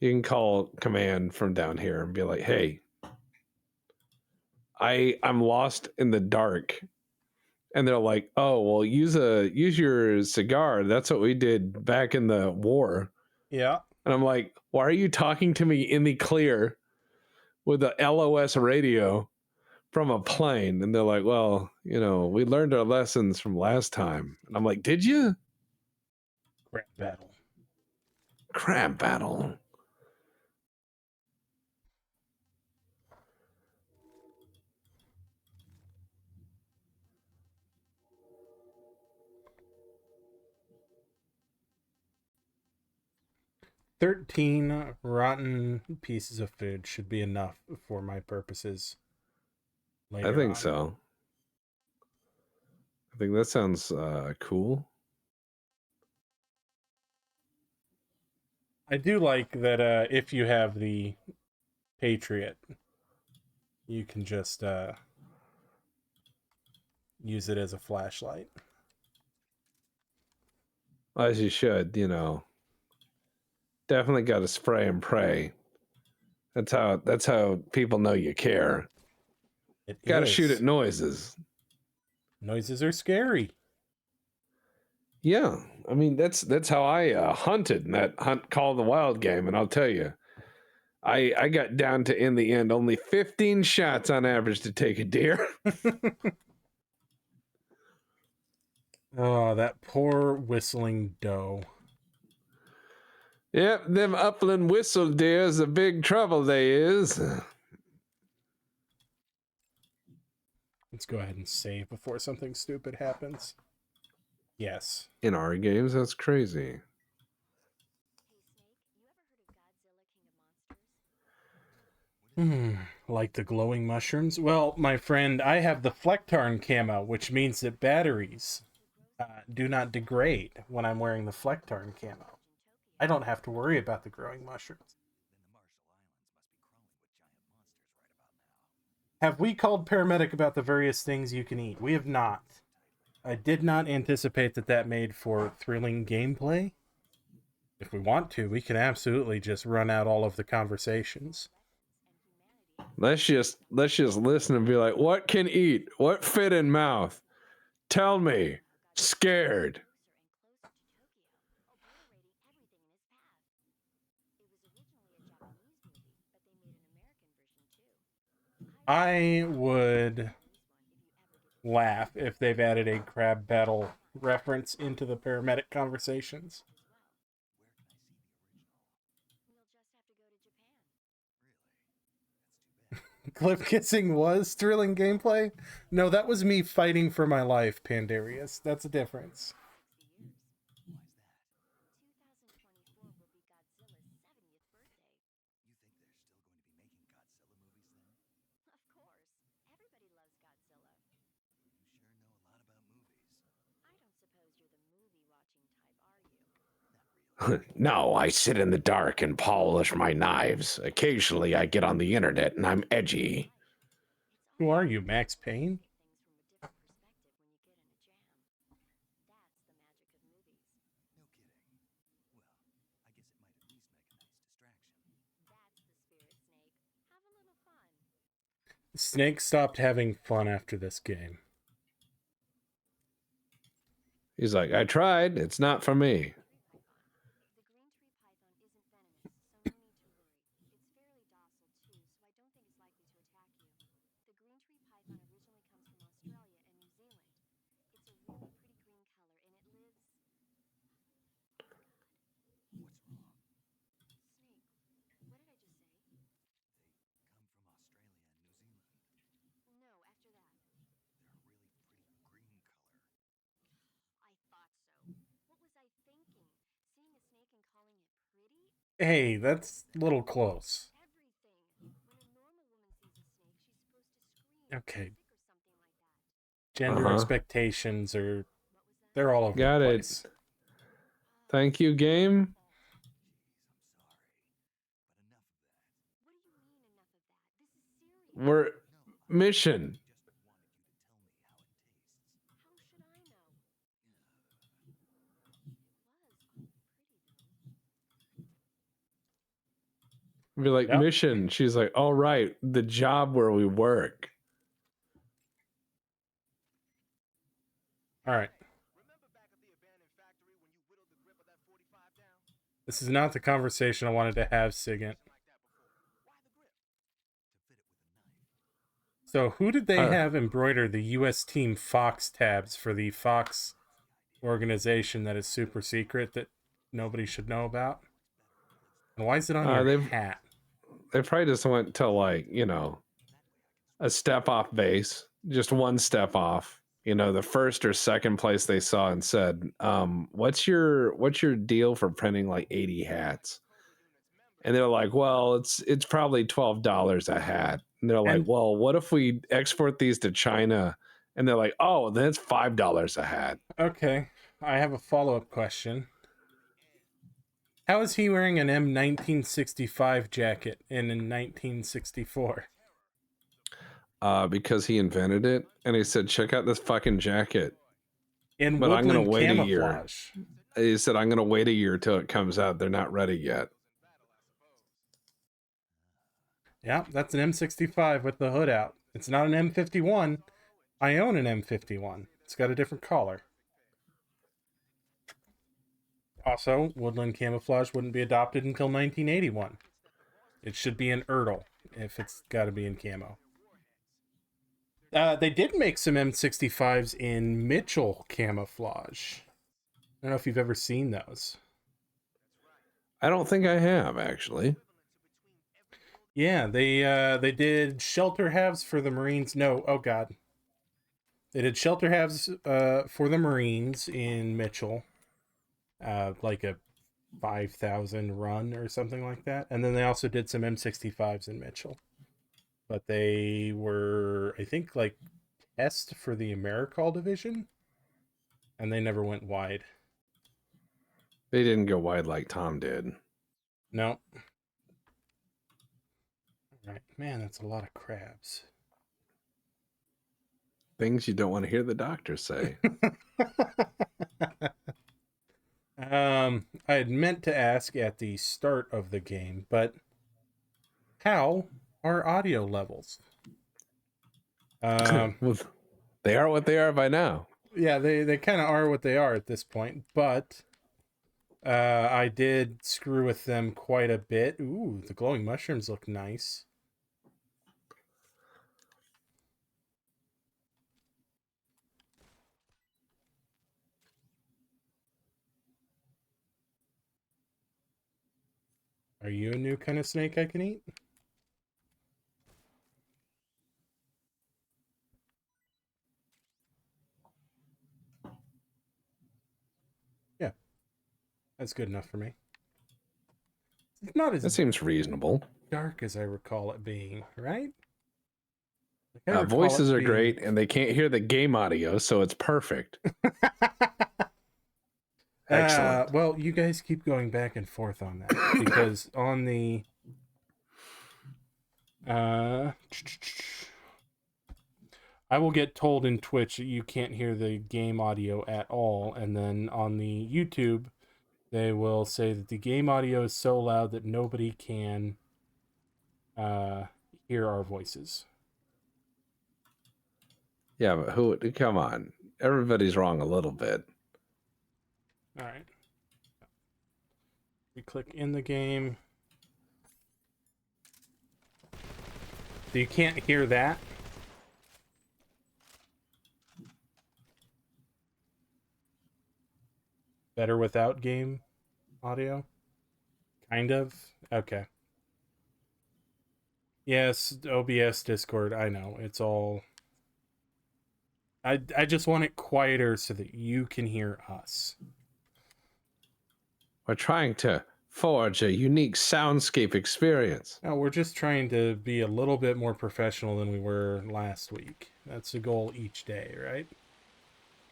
You can call command from down here and be like, "Hey, I'm lost in the dark," and they're like, "Oh, well, use your cigar. That's what we did back in the war." Yeah. And I'm like, "Why are you talking to me in the clear with a LOS radio from a plane?" And they're like, "Well, you know, we learned our lessons from last time." And I'm like, "Did you?" Crap battle. Crap battle. $13 rotten pieces of food should be enough for my purposes. I think so. I think that sounds cool. I do like that if you have the Patriot, you can just use it as a flashlight. As you should, you know. Definitely got to spray and pray. That's how people know you care. Got to shoot at noises. Noises are scary. Yeah, I mean that's how I hunted in that Hunt Call of the Wild game, and I'll tell you, I got down to in the end only 15 shots on average to take a deer. Oh, that poor whistling doe. Yep, them upland whistle deer's a big trouble they is. Let's go ahead and save before something stupid happens. Yes. In our games, that's crazy. Like the glowing mushrooms? Well, my friend, I have the Flectarn camo, which means that batteries do not degrade when I'm wearing the Flectarn camo. I don't have to worry about the growing mushrooms. Have we called paramedic about the various things you can eat? We have not. I did not anticipate that made for thrilling gameplay. If we want to, we can absolutely just run out all of the conversations. Let's just listen and be like, what can eat? What fit in mouth? Tell me. Scared. I would laugh if they've added a crab battle reference into the paramedic conversations. Cliff kissing was thrilling gameplay? No, that was me fighting for my life, Pandarius. That's a difference. No, I sit in the dark and polish my knives. Occasionally I get on the internet and I'm edgy. Who are you, Max Payne? Snake stopped having fun after this game. He's like, I tried. It's not for me. Hey, that's a little close. Okay. Gender expectations are... They're all over Got the it. place. Thank you, game. We're... Mission. Be like, Yep. mission. She's like, all right, the job where we work. All right. This is not the conversation I wanted to have, Sigint. So who did they have embroider the U.S. Team Fox tabs for the Fox organization that is super secret that nobody should know about? And why is it on your hat? They probably just went to, like, you know, a step off base, just one step off. You know, the first or second place they saw and said, what's your deal for printing like 80 hats? And they're like, well, it's probably $12 a hat. And they're like, well, what if we export these to China? And they're like, oh, then it's $5 a hat. Okay, I have a follow-up question. How is he wearing an M1965 jacket in 1964? Because he invented it, and he said, check out this fucking jacket. In but I'm gonna wait camouflage. a year. He said, I'm gonna wait a year till it comes out. They're not ready yet. Yeah, that's an M65 with the hood out. It's not an M51. I own an M51. It's got a different collar. Also, woodland camouflage wouldn't be adopted until 1981. It should be an Erdl if it's got to be in camo. They did make some M65s in Mitchell camouflage. I don't know if you've ever seen those. I don't think I have, actually. Yeah, they did shelter halves for the Marines. No, oh god. They did shelter halves for the Marines in Mitchell. Like a 5,000 run or something like that. And then they also did some M65s in Mitchell. But they were, I think, like test for the AmeriCall division. And they never went wide. They didn't go wide like Tom did. No. All right. Man, that's a lot of crabs. Things you don't want to hear the doctor say. I had meant to ask at the start of the game, but how our audio levels. Well, they are what they are by now. Yeah, they kind of are what they are at this point, but I did screw with them quite a bit. Ooh, the glowing mushrooms look nice. Are you a new kind of snake I can eat? Yeah, that's good enough for me. It's not That as seems reasonable. dark as I recall it being, right? Like I recall Voices it are being... great, and they can't hear the game audio, so it's perfect. Excellent. Well, you guys keep going back and forth on that because on the I will get told in Twitch that you can't hear the game audio at all, and then on the YouTube they will say that the game audio is so loud that nobody can hear our voices. Yeah, but who? Come on, everybody's wrong a little bit. All right. We click in the game. So you can't hear that. Better without game audio? Kind of? Okay. Yes, OBS, Discord, I know. It's all... I just want it quieter so that you can hear us. We're trying to forge a unique soundscape experience. No, we're just trying to be a little bit more professional than we were last week. That's the goal each day, right?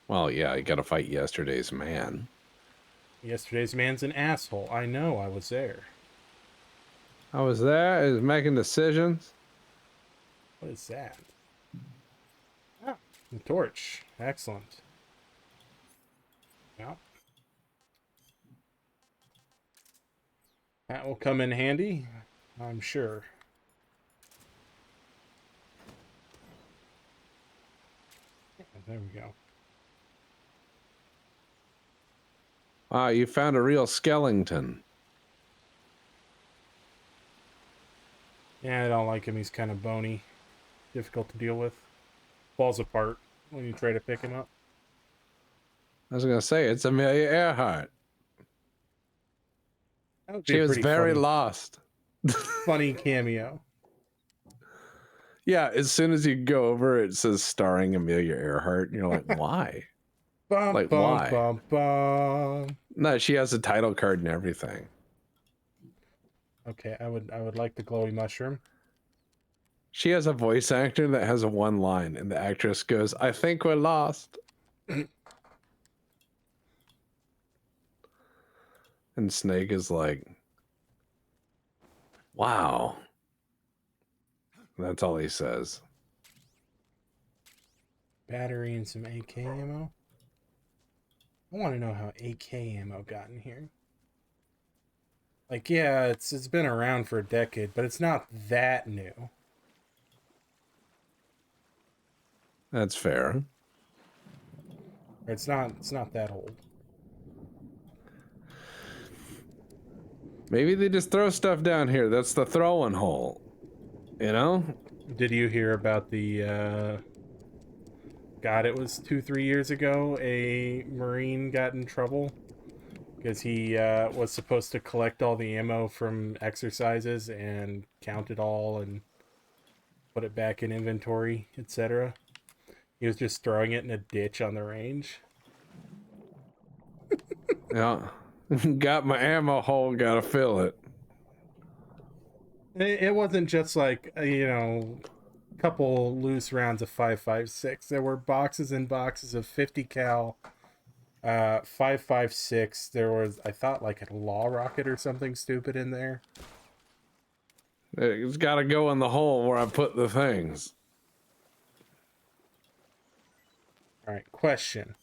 Well, yeah, you gotta fight yesterday's man. Yesterday's man's an asshole. I know, I was there. I was there, he was making decisions. What is that? Ah, the torch. Excellent. Yeah. That will come in handy, I'm sure. Yeah, there we go. Wow, you found a real skeleton. Yeah, I don't like him. He's kind of bony. Difficult to deal with. Falls apart when you try to pick him up. I was gonna say, it's Amelia Earhart. That would be She a was pretty very funny, lost. funny cameo. Yeah, as soon as you go over, it says starring Amelia Earhart, and you're like, why? Bum, Like, bum, why? bum, bum. No, she has a title card and everything. Okay, I would like the glowy mushroom. She has a voice actor that has a one line, and the actress goes, I think we're lost. And Snake is like, wow. That's all he says. Battery and some AK ammo. I want to know how AK ammo got in here. Like, yeah, it's been around for a decade, but it's not that new. That's fair. Or it's not that old. Maybe they just throw stuff down here. That's the throwing hole. You know? Did you hear about the God, it was 2-3 years ago, a Marine got in trouble because he was supposed to collect all the ammo from exercises and count it all and put it back in inventory, etc. He was just throwing it in a ditch on the range. Yeah. Got my ammo hole, gotta fill it. It wasn't just like, you know, a couple loose rounds of 5.56. There were boxes and boxes of 50 cal 5.56. There was, I thought, like a law rocket or something stupid in there. It's gotta go in the hole where I put the things. All right, question.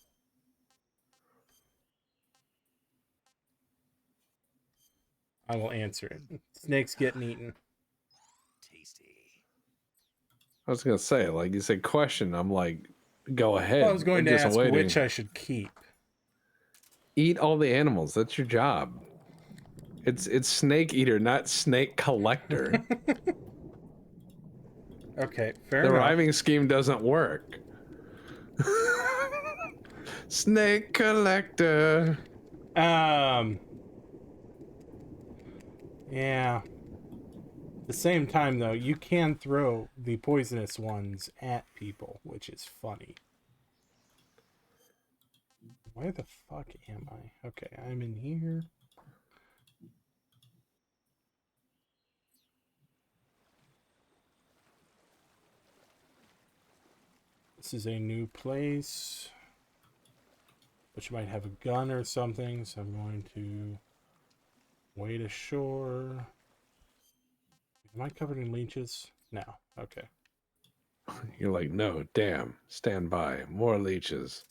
I will answer it. Snakes getting eaten. Tasty. I was gonna say, like you said, question. I'm like, go ahead. Well, I was going I'm to just ask waiting. which I should keep. Eat all the animals. That's your job. It's snake eater, not snake collector. Okay, fair The enough. rhyming scheme doesn't work. Snake collector. Yeah. At the same time, though, you can throw the poisonous ones at people, which is funny. Where the fuck am I? Okay, I'm in here. This is a new place, which might have a gun or something, so I'm going to wade ashore. Am I covered in leeches? No. Okay. You're like, no, damn. Stand by. More leeches.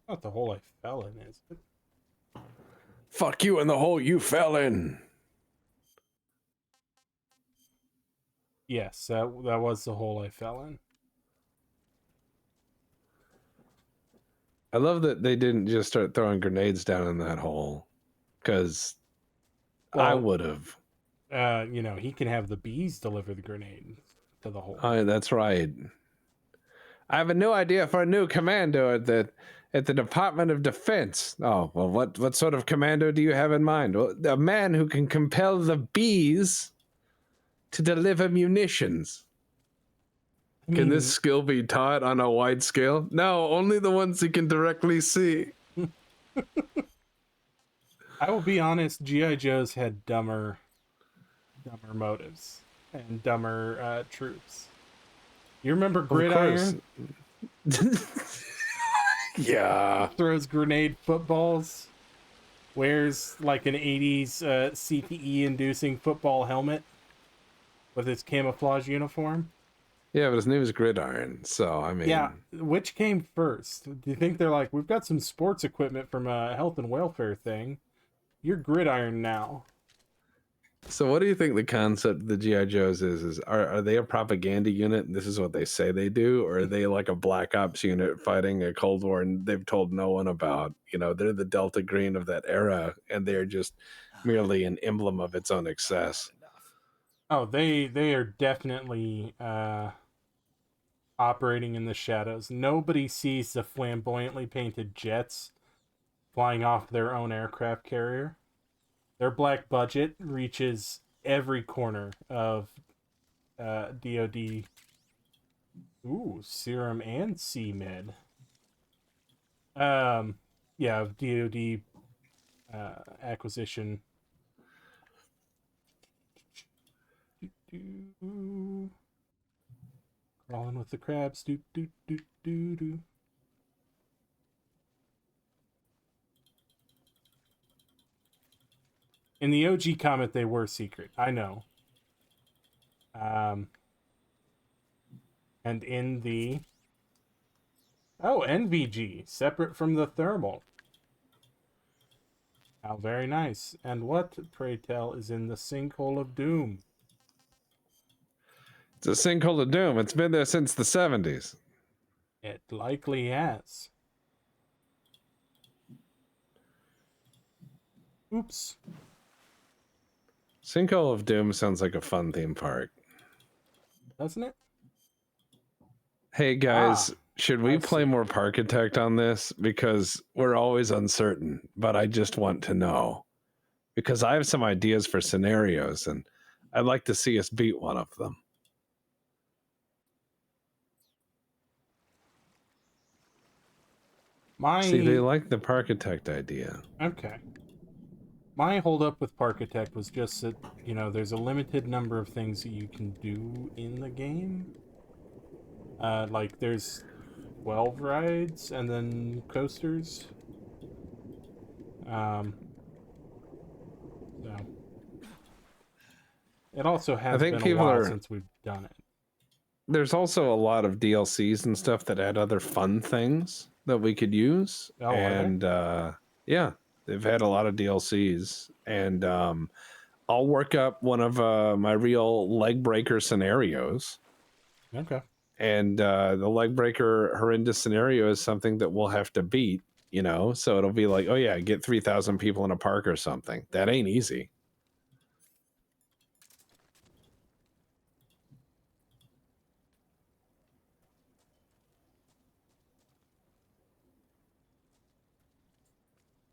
Not the hole I fell in, is it? Fuck you in the hole you fell in. Yes, that was the hole I fell in. I love that they didn't just start throwing grenades down in that hole. Because I Well, would have. You know, he can have the bees deliver the grenade to the hole. That's right. I have a new idea for a new commando at the Department of Defense. Oh, well, what sort of commando do you have in mind? Well, a man who can compel the bees to deliver munitions. Can this skill be taught on a wide scale? No, only the ones he can directly see. I will be honest, G.I. Joes had dumber motives and dumber troops. You remember Gridiron? Yeah. Throws grenade footballs. Wears like an 80s CTE-inducing football helmet with his camouflage uniform. Yeah, but his name is Gridiron, so I mean... Yeah, which came first? Do you think they're like, we've got some sports equipment from a health and welfare thing. You're Gridiron now. So what do you think the concept of the G.I. Joes is are they a propaganda unit and this is what they say they do? Or are they like a Black Ops unit fighting a Cold War and they've told no one about? You know, they're the Delta Green of that era and they're just merely an emblem of its own excess. Oh, they are definitely operating in the shadows. Nobody sees the flamboyantly painted jets flying off their own aircraft carrier. Their black budget reaches every corner of DoD. Ooh, serum and C-Med. Yeah, of DoD acquisition. Crawling with the crabs. Do do do do do. In the OG comic, they were secret. I know. And in the... Oh, NVG. Separate from the thermal. How very nice. And what, pray tell, is in the sinkhole of doom? It's a sinkhole of doom. It's been there since the 70s. It likely has. Oops. Sinkhole of Doom sounds like a fun theme park. Doesn't it? Hey guys, should we play more Parkitect on this? Because we're always uncertain, but I just want to know. Because I have some ideas for scenarios, and I'd like to see us beat one of them. See, they like the Parkitect idea. Okay. My holdup with Parkitect was just that, you know, there's a limited number of things that you can do in the game. Like, there's 12 rides and then coasters. So. It also has been a while since we've done it. There's also a lot of DLCs and stuff that add other fun things. that we could use. Oh, are they? And yeah, they've had a lot of DLCs. And I'll work up one of my real leg breaker scenarios. Okay. And the leg breaker horrendous scenario is something that we'll have to beat, you know? So it'll be like, oh yeah, get 3,000 people in a park or something. That ain't easy.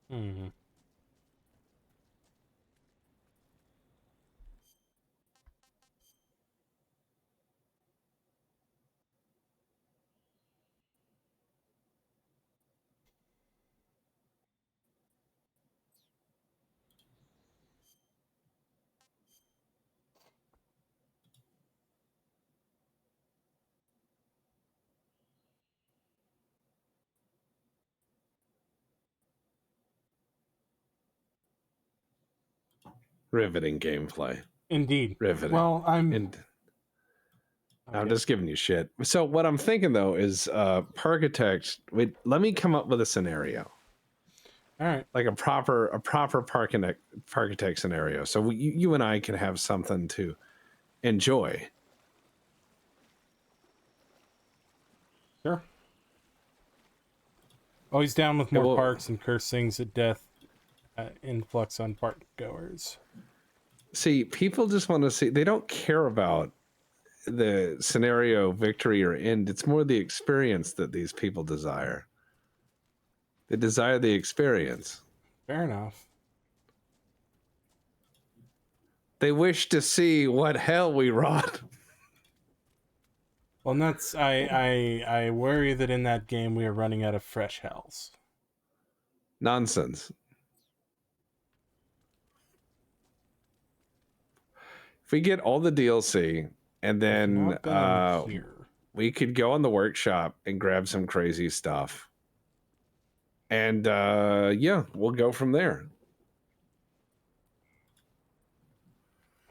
Hmm. Riveting gameplay. Indeed. Riveting. Well, I'm And I'm okay. just giving you shit. So what I'm thinking though is Parkitect. Wait, let me come up with a scenario, All right. like a proper Parkitect scenario. So you and I can have something to enjoy. Sure. Always down with Yeah, more well- parks and curse things at death. Influx on park goers. See, people just want to see. They don't care about the scenario, victory, or end. It's more the experience that these people desire. They desire the experience. Fair enough. They wish to see what hell we wrought. Well, and that's I worry that in that game we are running out of fresh hells. Nonsense. If we get all the DLC and then Not been here. we could go in the workshop and grab some crazy stuff. And yeah, we'll go from there.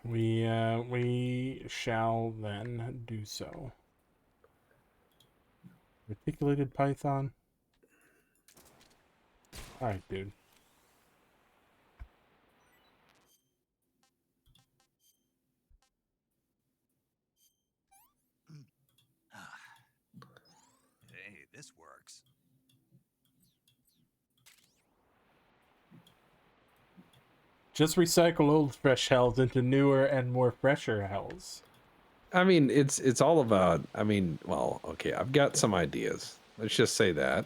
We shall then do so. Reticulated python. All right, dude. Hey, this works. Just recycle old fresh hells into newer and more fresher hells. I mean, it's all about. I mean, well, okay, I've got some ideas. Let's just say that,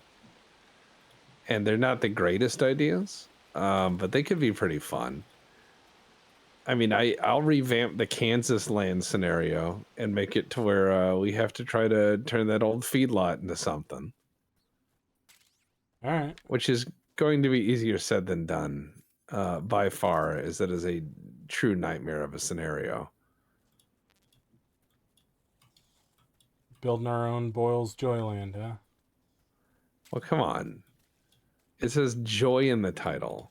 and they're not the greatest ideas, but they could be pretty fun. I mean, I'll revamp the Kansas land scenario and make it to where we have to try to turn that old feedlot into something, All right. which is going to be easier said than done, by far, as that is a true nightmare of a scenario. Building our own Boyle's Joyland, huh? Well, come on. It says joy in the title.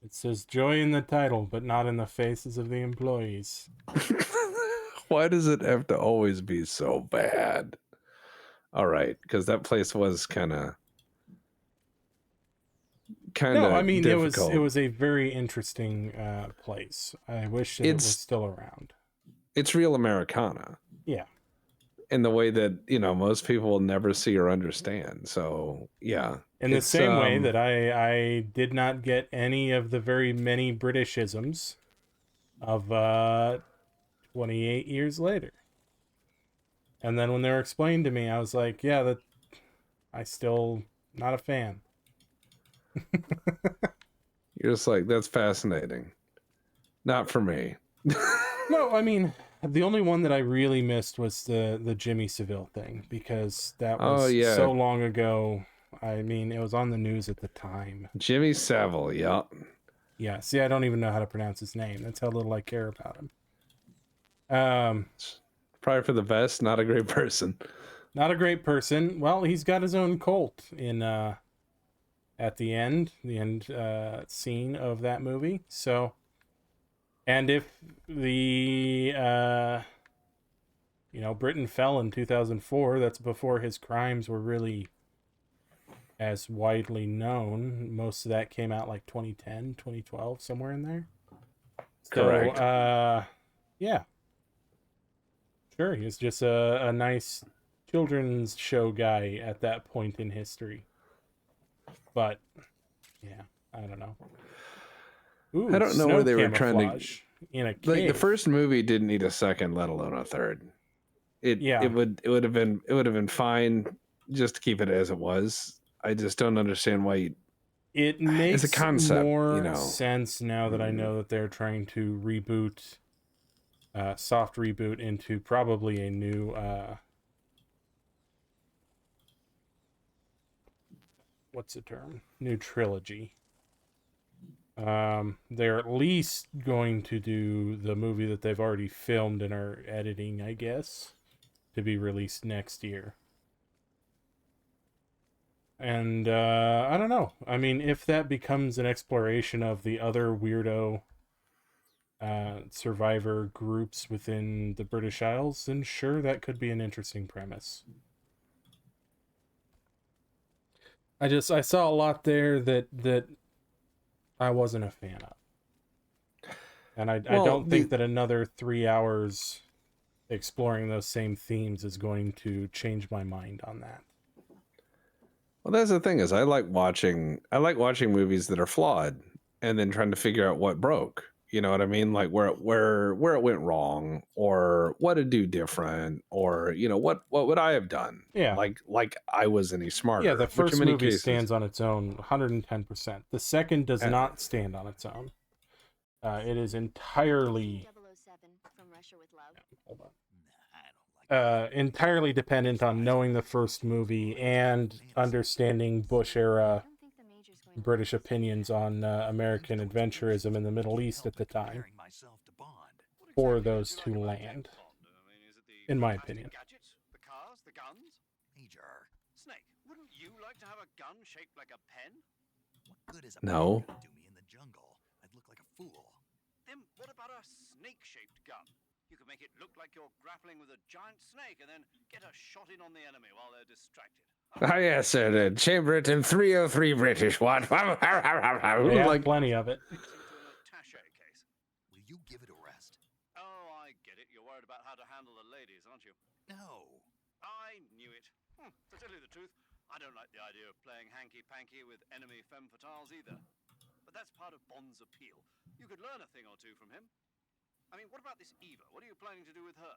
It says joy in the title, but not in the faces of the employees. Why does it have to always be so bad? All right, because that place was kind of No, I mean difficult. it was a very interesting place. I wish that it was still around. It's real Americana. Yeah. In the way that, you know, most people will never see or understand. So yeah. In the same way that I did not get any of the very many Britishisms of 28 years later. And then when they were explained to me, I was like, yeah, that I still not a fan. You're just like, that's fascinating. Not for me. No, I mean, the only one that I really missed was the Jimmy Seville thing, because that was so long ago. I mean, it was on the news at the time. Jimmy Savile, yeah. Yeah, see, I don't even know how to pronounce his name. That's how little I care about him. Probably for the best, not a great person. Not a great person. Well, he's got his own cult in at the end scene of that movie. So, and if the Britain fell in 2004, that's before his crimes were really as widely known. Most of that came out like 2010, 2012, somewhere in there. Correct. So, yeah. Sure, he was just a nice children's show guy at that point in history. But, yeah, I don't know. Ooh, I don't know snow where they were trying to. camouflage in a cave. Like the first movie didn't need a second, let alone a third. It would have been fine just to keep it as it was. I just don't understand why. It makes it's a concept, more sense now that I know that they're trying to reboot, soft reboot into probably a new, what's the term? New trilogy. They're at least going to do the movie that they've already filmed and are editing, I guess, to be released next year. And I don't know. I mean, if that becomes an exploration of the other weirdo survivor groups within the British Isles, then sure, that could be an interesting premise. I saw a lot there that I wasn't a fan of. And I don't think that another 3 hours exploring those same themes is going to change my mind on that. Well, that's the thing is I like watching movies that are flawed and then trying to figure out what broke. You know what I mean? Like where it went wrong, or what to do different, or what would I have done? Yeah. Like I was any smarter. Yeah, the first movie cases, stands on its own 110%. The second does not stand on its own. It is entirely entirely dependent on knowing the first movie and understanding Bush era British opinions on American adventurism in the Middle East at the time for those to land, in my opinion. The cars, the guns? Major. Snake, wouldn't you like to have a gun shaped like a pen? What good is a No. pen gonna do me in the jungle? I'd look like a fool. Then what about a snake-shaped gun? You could make it look like you're grappling with a giant snake and then get a shot in on the enemy while they're distracted. Oh, yes, sir. The Chamber at 303 British. What? We have plenty of it. Will you give it a rest? Oh, I get it. You're worried about how to handle the ladies, aren't you? No. I knew it. To tell you the truth, I don't like the idea of playing hanky-panky with enemy femme fatales either. But that's part of Bond's appeal. You could learn a thing or two from him. I mean, what about this Eva? What are you planning to do with her?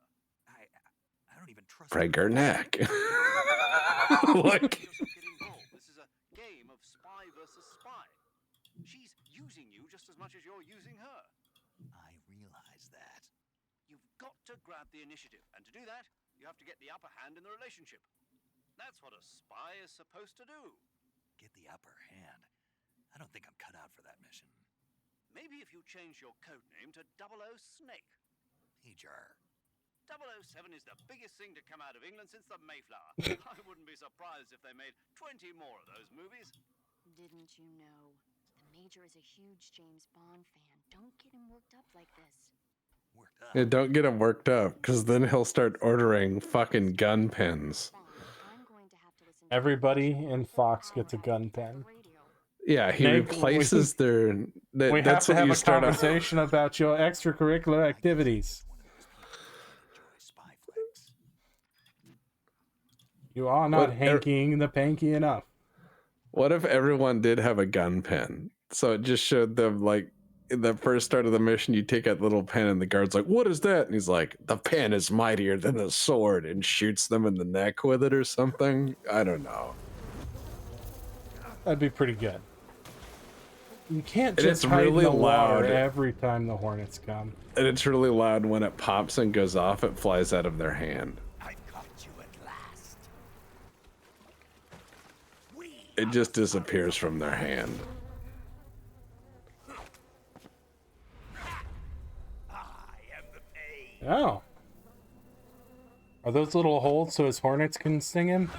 I don't even trust break her neck. Like, this is a game of spy versus spy. She's using you just as much as you're using her. I realize that. You've got to grab the initiative, and to do that, you have to get the upper hand in the relationship. That's what a spy is supposed to do. Get the upper hand? I don't think I'm cut out for that mission. Maybe if you change your code name to 00 Snake. Major. 007 is the biggest thing to come out of England since the Mayflower. I wouldn't be surprised if they made 20 more of those movies. Didn't you know? The Major is a huge James Bond fan. Don't get him worked up like this. Worked up? yeah, don't get him worked up, because then he'll start ordering fucking gun pens. Everybody in Fox gets a gun pen. Yeah, he replaces their. We have to have a conversation about your extracurricular activities. You are not hanking the panky enough. What if everyone did have a gun pen? So it just showed them, like, in the first start of the mission, you take out the little pen and the guard's like, what is that? And he's like, the pen is mightier than the sword, and shoots them in the neck with it or something. I don't know. That'd be pretty good. You can't And just it's hide really in the water loud every time the Hornets come. And it's really loud when it pops and goes off, it flies out of their hand. I caught you at last. It just disappears from their hand. Oh. Are those little holes so his Hornets can sting him?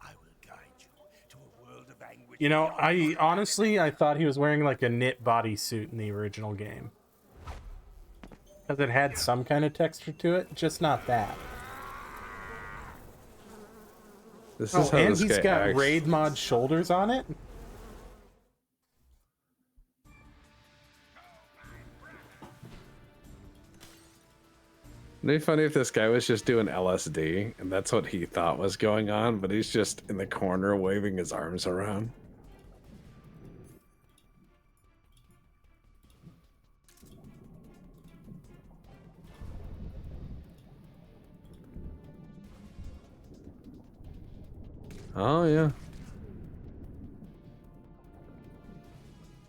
I will guide you to a world of anguish. You know, I thought he was wearing like a knit bodysuit in the original game. Because it had some kind of texture to it, just not that. This Oh, is how and this he's guy got acts. raid mod shoulders on it. It'd be funny if this guy was just doing LSD and that's what he thought was going on, but he's just in the corner waving his arms around. Oh, yeah.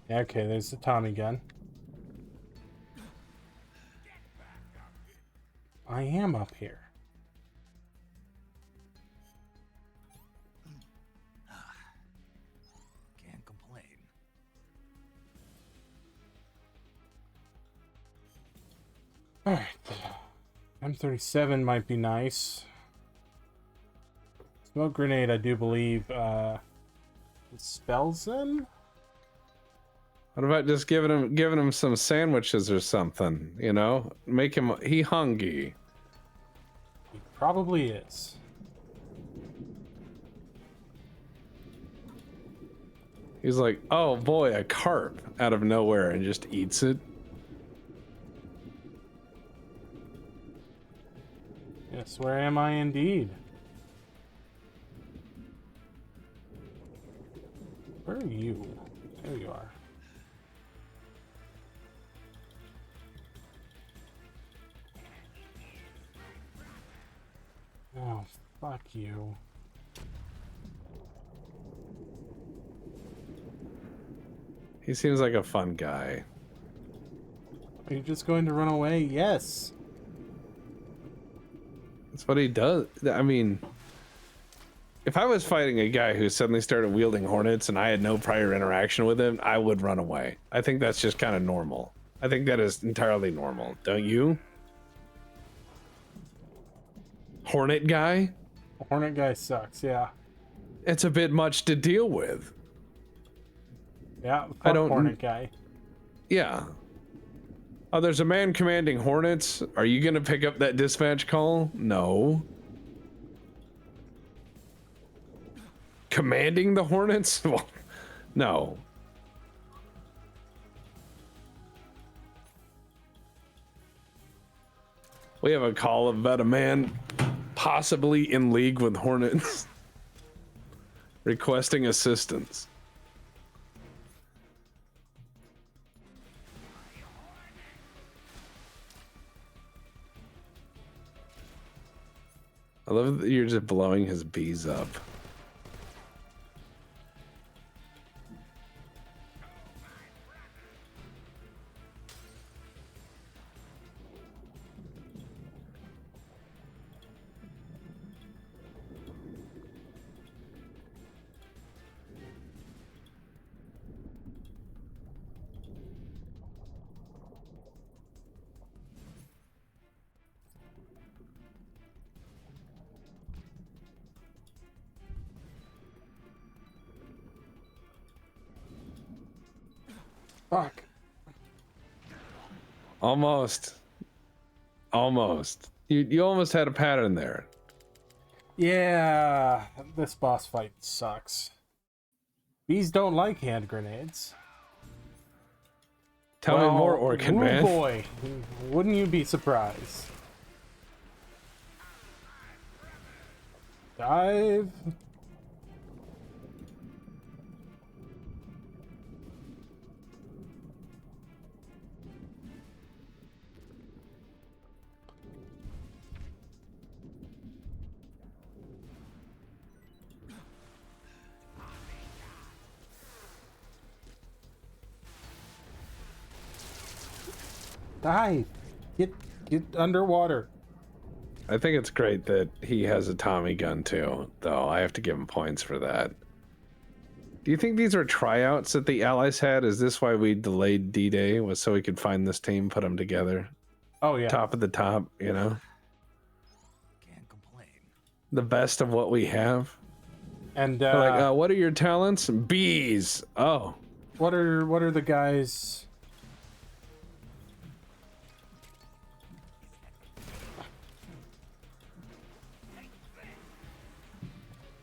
Okay, there's the Tommy gun. I am up here. Can't complain. Alright. M37 might be nice. Smoke grenade, I do believe, spells them? What about just giving him some sandwiches or something, you know? Make him he hungry. He probably is. He's like, oh boy, a carp out of nowhere and just eats it. Yes, where am I indeed? Where are you? There you are. Oh, fuck you. He seems like a fun guy. Are you just going to run away? Yes. That's what he does. I mean, if I was fighting a guy who suddenly started wielding hornets and I had no prior interaction with him, I would run away. I think that's just kind of normal. I think that is entirely normal. Don't you? Hornet guy? Hornet guy sucks, yeah. It's a bit much to deal with. Yeah, I don't- Hornet guy. Yeah. Oh, there's a man commanding hornets. Are you gonna pick up that dispatch call? No. Commanding the hornets? Well, no. We have a call about a man possibly in league with hornets requesting assistance. I love that you're just blowing his bees up. Fuck. Almost. Almost. You almost had a pattern there. Yeah, this boss fight sucks. Bees don't like hand grenades. Tell me more, Orchid oh Man. Boy, wouldn't you be surprised? Dive. Dive. Get underwater. I think it's great that he has a Tommy gun too, though. I have to give him points for that. Do you think these are tryouts that the Allies had? Is this why we delayed D-Day? Was so we could find this team, put them together? Oh yeah. Top of the top, you know? Can't complain. The best of what we have. And They're like, what are your talents? Bees. Oh. what are the guys?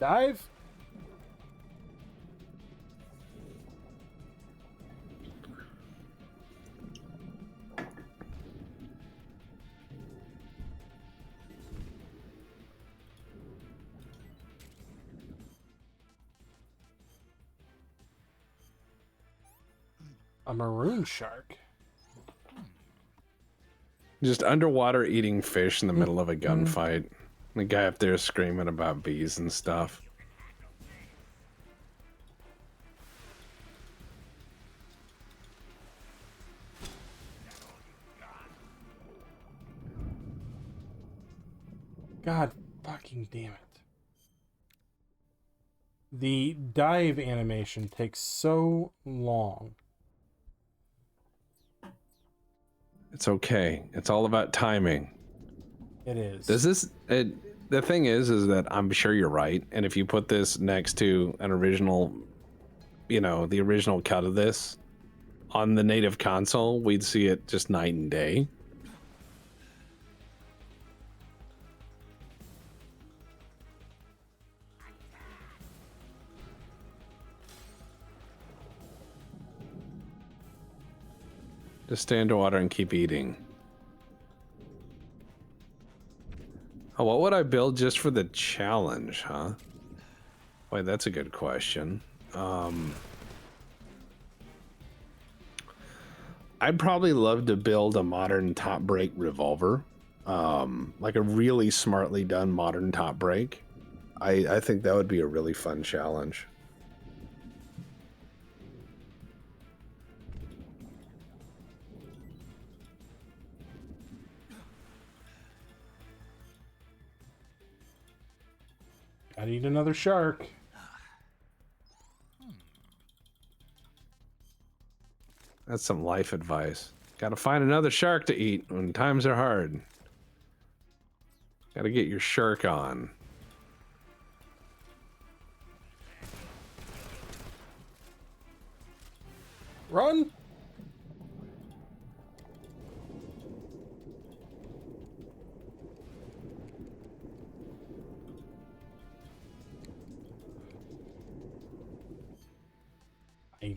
Dive? A maroon shark. Just underwater eating fish in the middle of a gunfight. The guy up there screaming about bees and stuff. God fucking damn it. The dive animation takes so long. It's okay. It's all about timing. It is. The thing is that I'm sure you're right. And if you put this next to an original, the original cut of this on the native console, we'd see it just night and day. Just stay underwater and keep eating. Oh, what would I build just for the challenge, huh? Wait, that's a good question. I'd probably love to build a modern top break revolver. Like a really smartly done modern top break. I think that would be a really fun challenge. Gotta eat another shark. That's some life advice. Gotta find another shark to eat when times are hard. Gotta get your shark on. Run!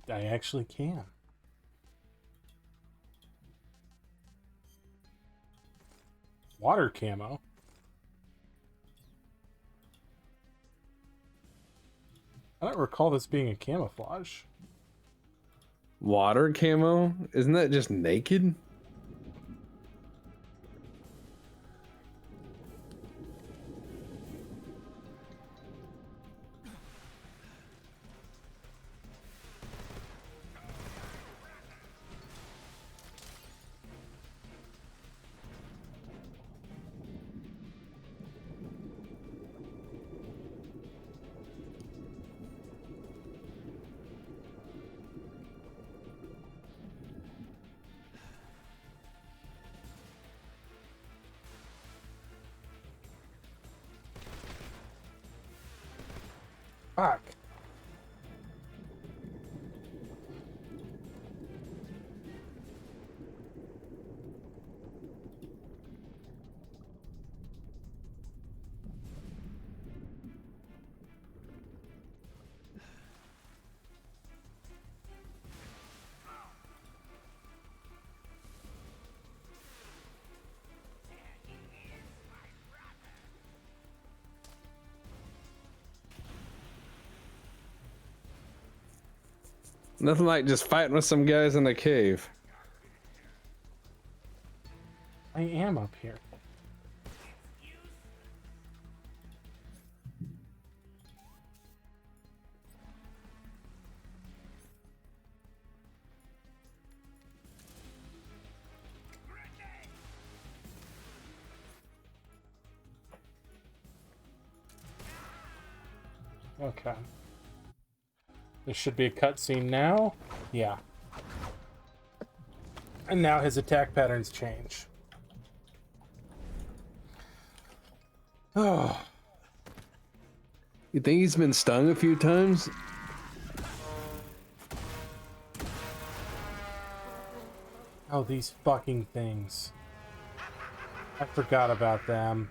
I actually can. Water camo. I don't recall this being a camouflage. Water camo? Isn't that just naked? Fuck. Nothing like just fighting with some guys in a cave. I am up here. Okay. There should be a cutscene now. Yeah. And now his attack patterns change. Oh. You think he's been stung a few times? Oh, these fucking things. I forgot about them.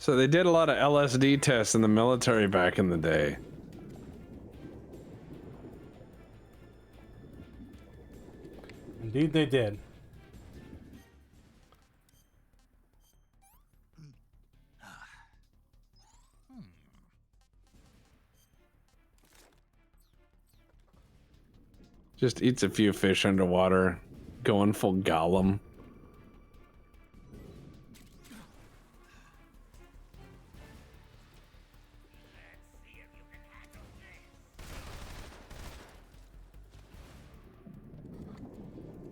So they did a lot of LSD tests in the military back in the day. Indeed, they did. Just eats a few fish underwater, going full Gollum.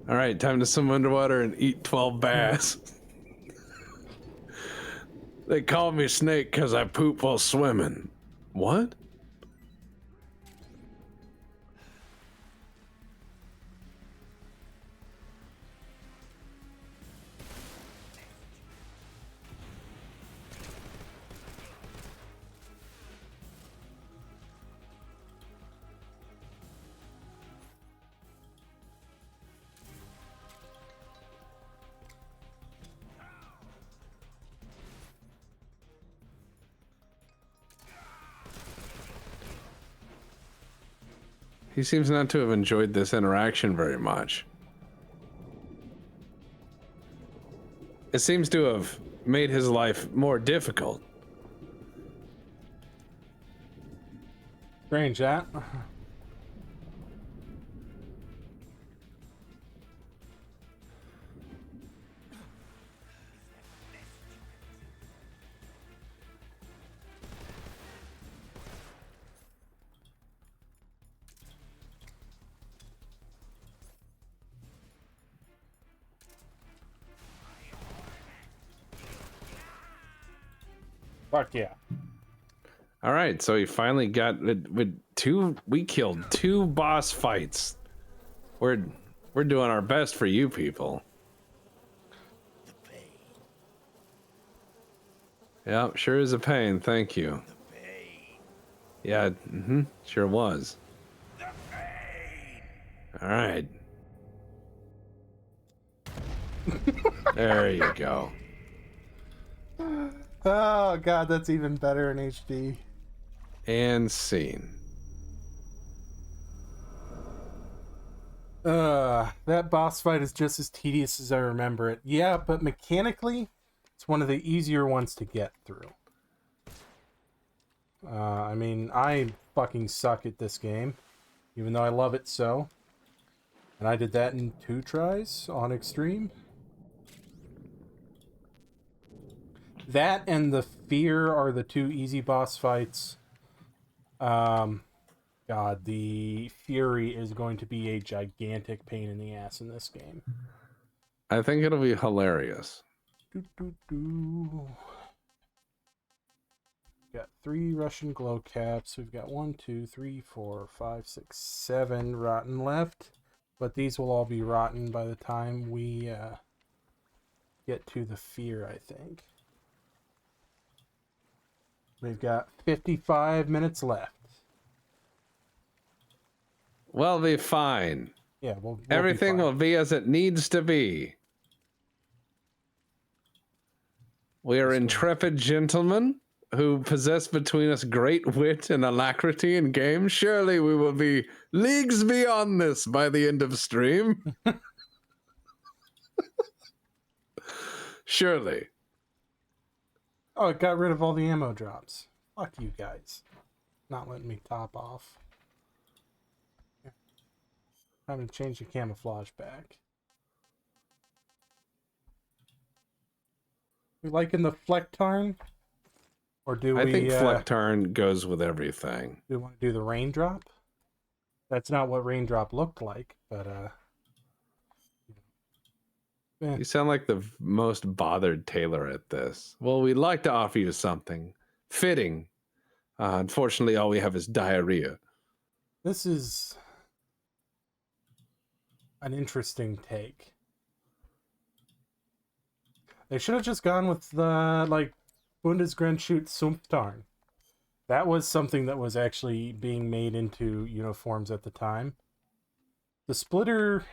All right, time to swim underwater and eat 12 bass. They call me Snake because I poop while swimming. What? He seems not to have enjoyed this interaction very much. It seems to have made his life more difficult. Strange that. Fuck yeah. All right, so he finally got with two. We killed 2 boss fights. We're doing our best for you people. Yeah, sure is a pain. Thank you. Yeah, sure was. All right. There you go. Oh god, that's even better in HD. And scene. That boss fight is just as tedious as I remember it. Yeah, but mechanically, it's one of the easier ones to get through. I mean, I fucking suck at this game, even though I love it so. And I did that in 2 tries on Extreme. That and the Fear are the 2 easy boss fights. God, the Fury is going to be a gigantic pain in the ass in this game. I think it'll be hilarious. Got 3 Russian glow caps. We've got 1, 2, 3, 4, 5, 6, 7 rotten left. But these will all be rotten by the time we get to the Fear, I think. We've got 55 minutes left. We'll be fine. Yeah, we'll Everything be fine. will be as it needs to be. We are intrepid gentlemen who possess between us great wit and alacrity in games. Surely we will be leagues beyond this by the end of stream. Surely. Oh, it got rid of all the ammo drops. Fuck you guys. Not letting me top off. Time to change the camouflage back. We liking the Flectarn? Or do I we... think Flectarn goes with everything. Do we want to do the Raindrop? That's not what Raindrop looked like, but... You sound like the most bothered tailor at this. Well, we'd like to offer you something fitting. Unfortunately, all we have is diarrhea. This is an interesting take. They should have just gone with the, like, Bundesgrundschutz Sumpftarn. That was something that was actually being made into uniforms at the time. The splitter...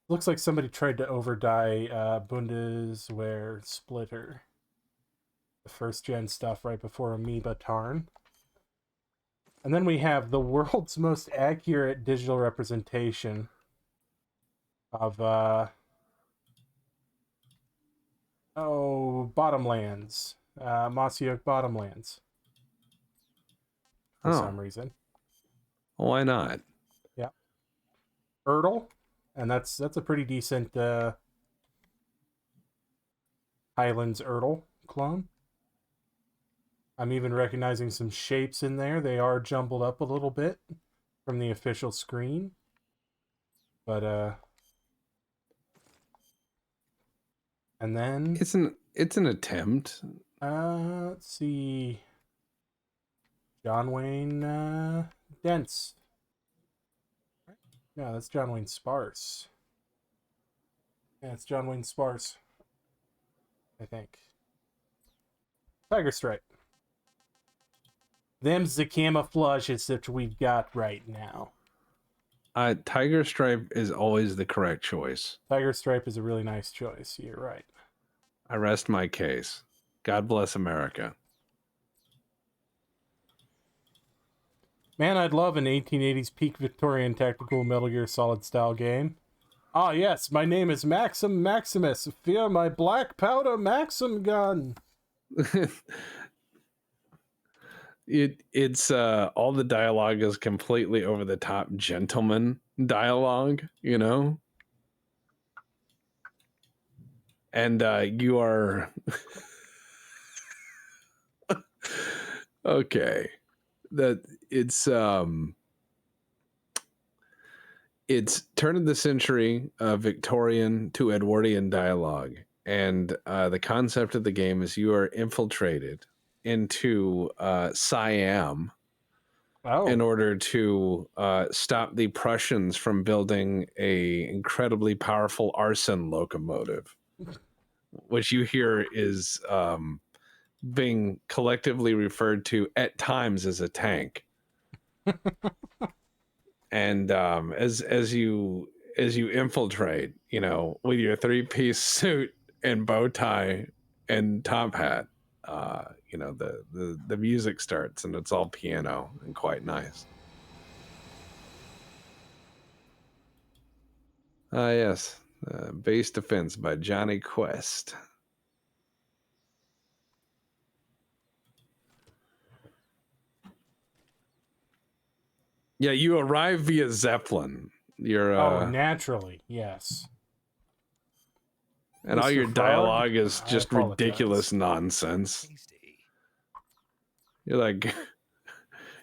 Looks like somebody tried to overdye Bundeswehr splitter. the first gen stuff right before Amoeba Tarn. And then we have the world's most accurate digital representation of Bottomlands. Mossy Oak Bottomlands. For some reason. Why not? Yeah. Erdle. And that's a pretty decent Highlands Erdle clone. I'm even recognizing some shapes in there. They are jumbled up a little bit from the official screen. But and then it's an attempt. Let's see. John Wayne Dents. Yeah, that's John Wayne Sparse. Yeah, it's John Wayne Sparse. I think. Tiger Stripe. Them's the camouflages that we've got right now. Tiger Stripe is always the correct choice. Tiger Stripe is a really nice choice. You're right. I rest my case. God bless America. Man, I'd love an 1880s peak Victorian tactical Metal Gear Solid style game. Ah, yes, my name is Maxim Maximus. Fear my black powder Maxim gun. It's all the dialogue is completely over the top gentleman dialogue, you know? And you are okay. That it's turn of the century Victorian to Edwardian dialogue, and the concept of the game is you are infiltrated into Siam in order to stop the Prussians from building a incredibly powerful arson locomotive, which you hear is being collectively referred to at times as a tank. And as you infiltrate, you know, with your 3-piece suit and bow tie and top hat, you know, the music starts and it's all piano and quite nice. Yes, Base Defense by Johnny Quest. Yeah, you arrive via Zeppelin. You're naturally, yes. And Mr. all your Frog, dialogue is I just apologize. ridiculous nonsense. You're like,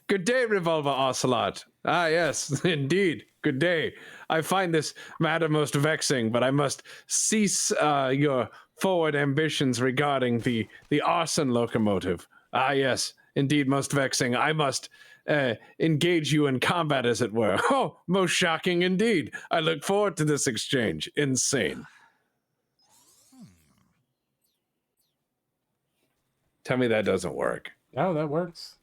good day, Revolver Ocelot. Ah, yes, indeed. Good day. I find this matter most vexing, but I must cease your forward ambitions regarding the arson locomotive. Ah, yes, indeed, most vexing. I must engage you in combat, as it were. Oh, most shocking indeed. I look forward to this exchange. Insane. Tell me that doesn't work. Oh, that works.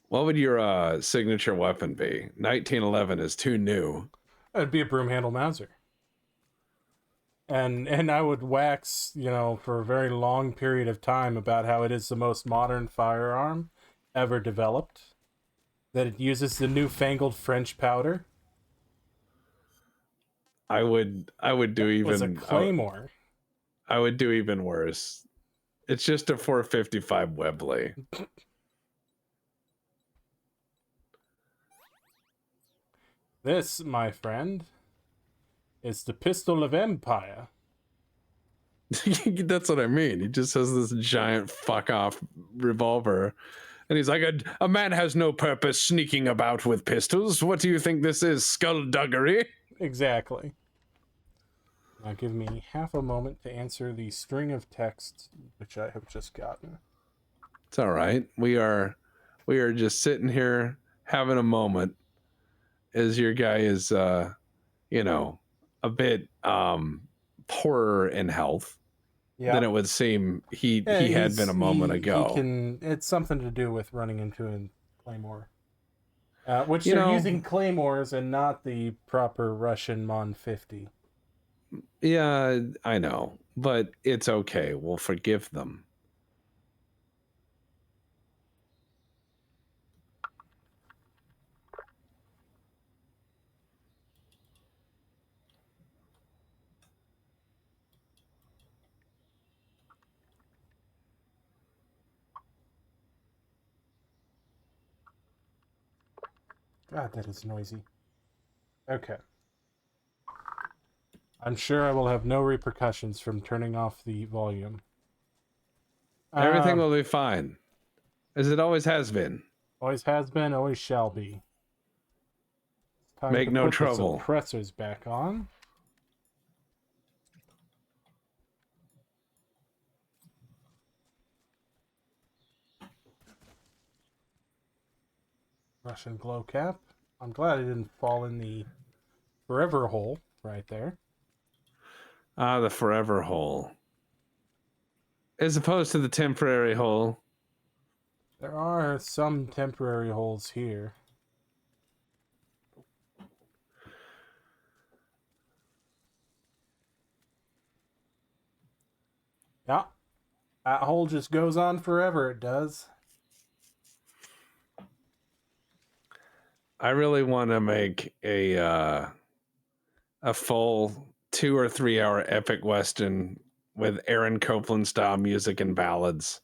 What would your signature weapon be? 1911 is too new. It'd be a broom handle Mauser. And I would wax, you know, for a very long period of time about how it is the most modern firearm ever developed. That it uses the newfangled French powder. I would do even. It was a claymore. I would do even worse. It's just a 455 Webley. This, my friend, is the pistol of empire. That's what I mean. He just has this giant fuck off revolver. And he's like, a man has no purpose sneaking about with pistols. What do you think this is, skullduggery? Exactly. Now give me half a moment to answer the string of texts which I have just gotten. It's all right. We are just sitting here having a moment as your guy is, you know, a bit poorer in health than it would seem he had been a moment ago. It's something to do with running into a claymore. Which they're using claymores and not the proper Russian Mon 50. Yeah, I know. But it's okay. We'll forgive them. God, that is noisy. Okay. I'm sure I will have no repercussions from turning off the volume. Everything will be fine. As it always has been. Always has been, always shall be. Time Make to no put trouble. the suppressors back on. Russian glow cap. I'm glad I didn't fall in the forever hole right there. Ah, the forever hole. As opposed to the temporary hole. There are some temporary holes here. Yeah. That hole just goes on forever, it does. I really want to make a full 2 or 3 hour epic western with Aaron Copland style music and ballads,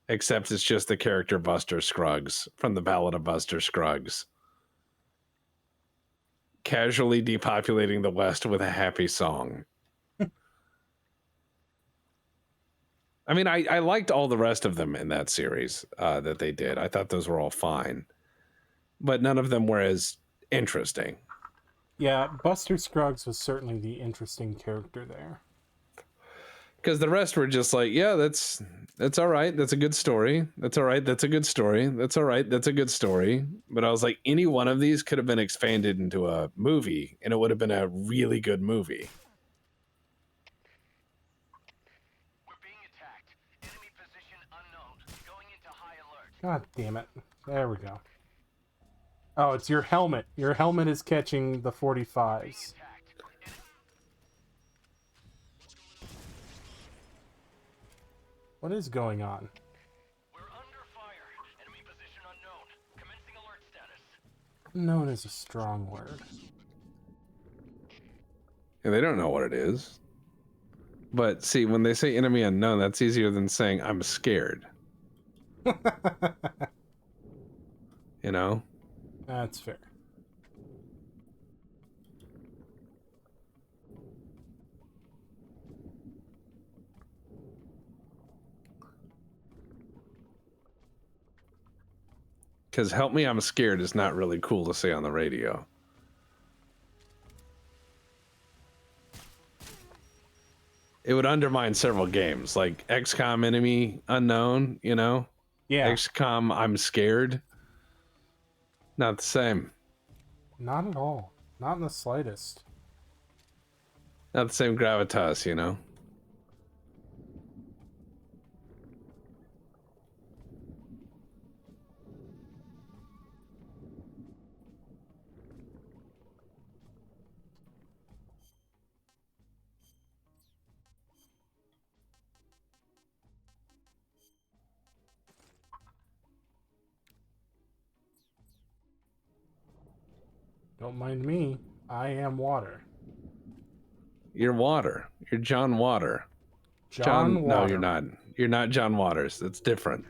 except it's just the character Buster Scruggs from the Ballad of Buster Scruggs, casually depopulating the West with a happy song. I mean, I liked all the rest of them in that series that they did. I thought those were all fine, but none of them were as interesting. Yeah, Buster Scruggs was certainly the interesting character there. Because the rest were just like, yeah, that's all right. That's a good story. That's all right. That's a good story. That's all right. That's a good story. But I was like, any one of these could have been expanded into a movie, and it would have been a really good movie. We're being attacked. Enemy position unknown. Going into high alert. God damn it. There we go. Oh, it's your helmet. Your helmet is catching the 45s. What is going on? We're under fire. Enemy position unknown. Commencing alert status. Known is a strong word. And they don't know what it is. But see, when they say enemy unknown, that's easier than saying I'm scared. You know? That's fair. Because help me, I'm scared is not really cool to say on the radio. It would undermine several games, like XCOM enemy unknown, you know? Yeah. XCOM I'm scared. Not the same. Not at all. Not in the slightest. Not the same gravitas, you know? Don't mind me. I am water. You're Water. You're John Water. John Water. No, you're not. You're not John Waters. That's different.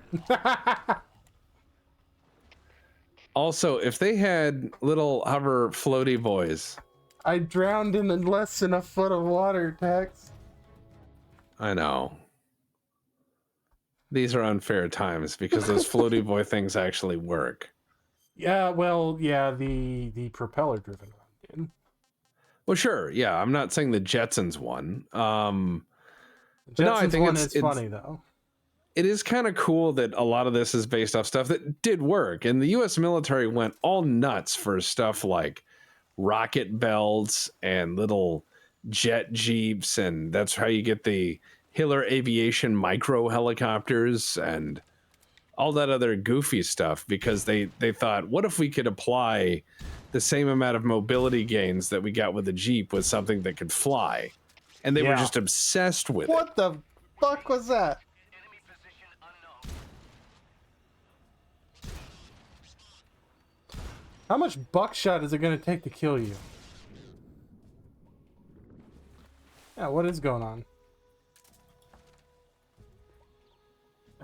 Also, if they had little hover floaty boys. I drowned in less than a foot of water, Tex. I know. These are unfair times because those floaty boy things actually work. Yeah, well, yeah, the propeller driven one did. Well, sure. Yeah, I'm not saying the Jetsons one. The But no, I Jetsons think one it's is funny, though. it is kind of cool that a lot of this is based off stuff that did work. And the U.S. military went all nuts for stuff like rocket belts and little jet jeeps. And that's how you get the Hiller Aviation micro helicopters and all that other goofy stuff, because they thought, what if we could apply the same amount of mobility gains that we got with the Jeep with something that could fly? and they were Yeah. just obsessed with it. What the fuck was that? How much buckshot is it going to take to kill you? Yeah, what is going on?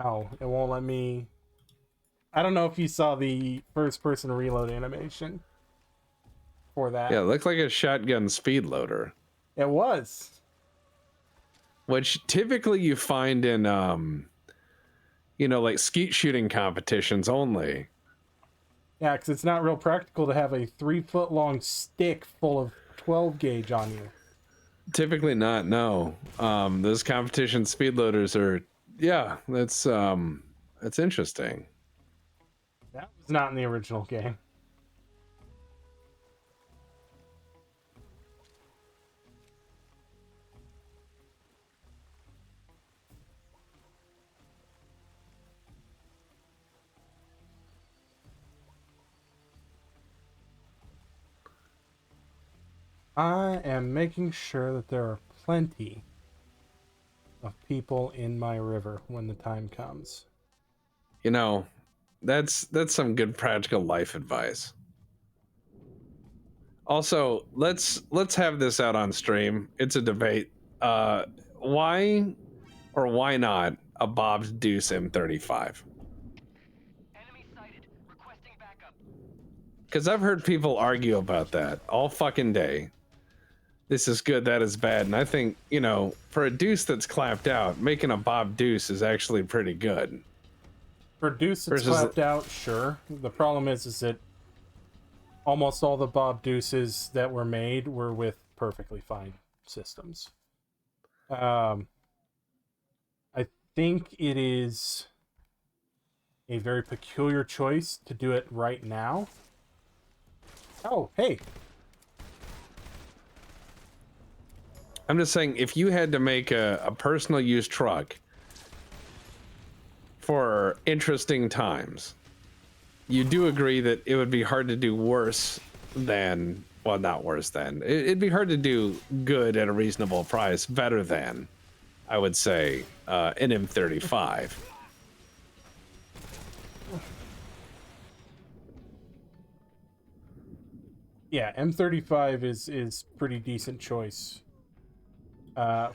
Oh, it won't let me... I don't know if you saw the first-person reload animation for that. Yeah, it looked like a shotgun speed loader, It was. which typically you find in, like skeet shooting competitions only. Yeah, because it's not real practical to have a 3-foot-long stick full of 12 gauge on you. Typically not, no. Those competition speed loaders are, yeah, that's interesting. That was not in the original game. I am making sure that there are plenty of people in my river when the time comes. You know, that's some good practical life advice. Also, let's have this out on stream. It's a debate. Why or why not a Bob's Deuce M35? Because I've heard people argue about that all fucking day. This is good, that is bad. And I think, for a deuce that's clapped out, making a Bob Deuce is actually pretty good. For Deuce that's clapped out, sure. The problem is that almost all the Bob Deuces that were made were with perfectly fine systems. I think it is a very peculiar choice to do it right now. Oh, hey. I'm just saying, if you had to make a personal use truck for interesting times, you do agree that it would be hard to do worse than, well, not worse than, it'd be hard to do good at a reasonable price, better than, I would say, an M35. Yeah, M35 is pretty decent choice.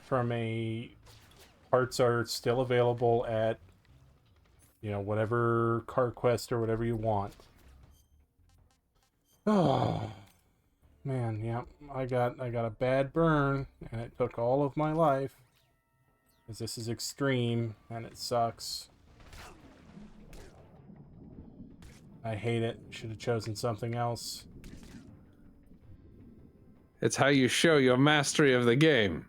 From a parts are still available at whatever CarQuest or whatever you want. Oh man, yeah, I got a bad burn and it took all of my life. Because this is extreme and it sucks. I hate it. Should have chosen something else. It's how you show your mastery of the game.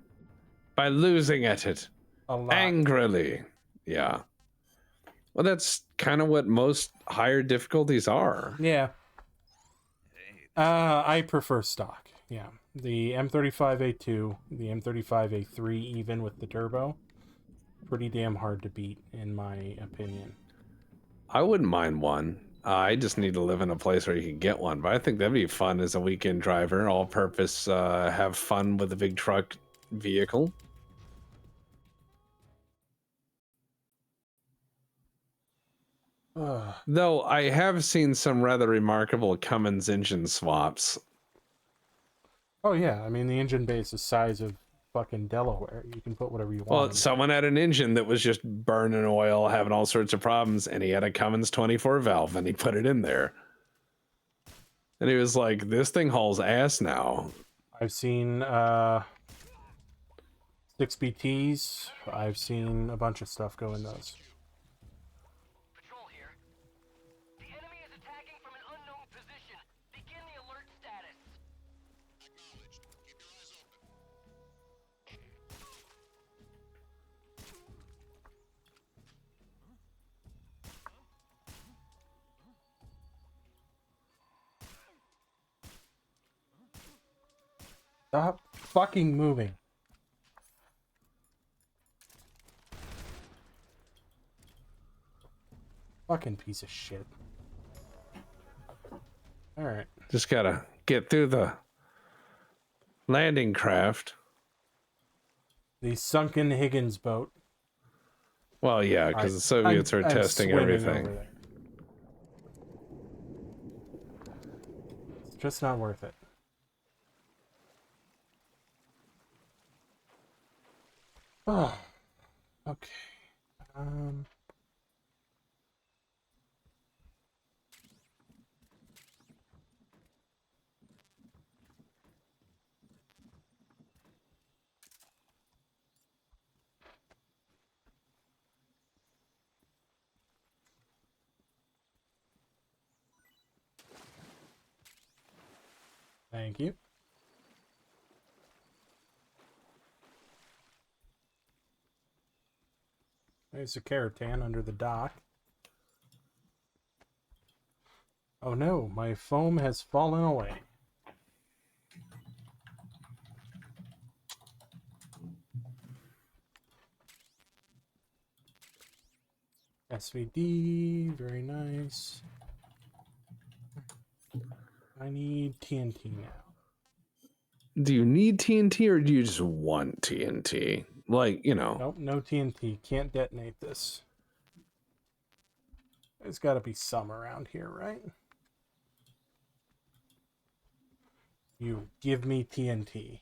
By losing at it. A lot. Angrily. Yeah. Well, that's kind of what most higher difficulties are. Yeah. I prefer stock. Yeah. The M35A2, the M35A3 even with the turbo, pretty damn hard to beat in my opinion. I wouldn't mind one. I just need to live in a place where you can get one, but I think that'd be fun as a weekend driver, all purpose, have fun with a big truck vehicle. Though I have seen some rather remarkable Cummins engine swaps. Oh yeah, I mean the engine bay is the size of fucking Delaware. You can put whatever you want. Well, someone had an engine that was just burning oil, having all sorts of problems, and he had a Cummins 24 valve, and he put it in there. And he was like, this thing hauls ass now. I've seen 6BTs. I've seen a bunch of stuff go in those. Patrol here. The enemy is attacking from an unknown position. Begin the alert status. Acknowledged. Keep your eyes open. Stop fucking moving. Fucking piece of shit. Alright. Just gotta get through the landing craft. The sunken Higgins boat. Well, yeah, because the Soviets are I'm testing swimming everything. over there. It's just not worth it. Oh, okay. Thank you. There's a Keratin under the dock. Oh no, my foam has fallen away. SVD, very nice. I need TNT now. Do you need TNT or do you just want TNT? Like, you know. Nope, no TNT. Can't detonate this. There's got to be some around here, right? You give me TNT.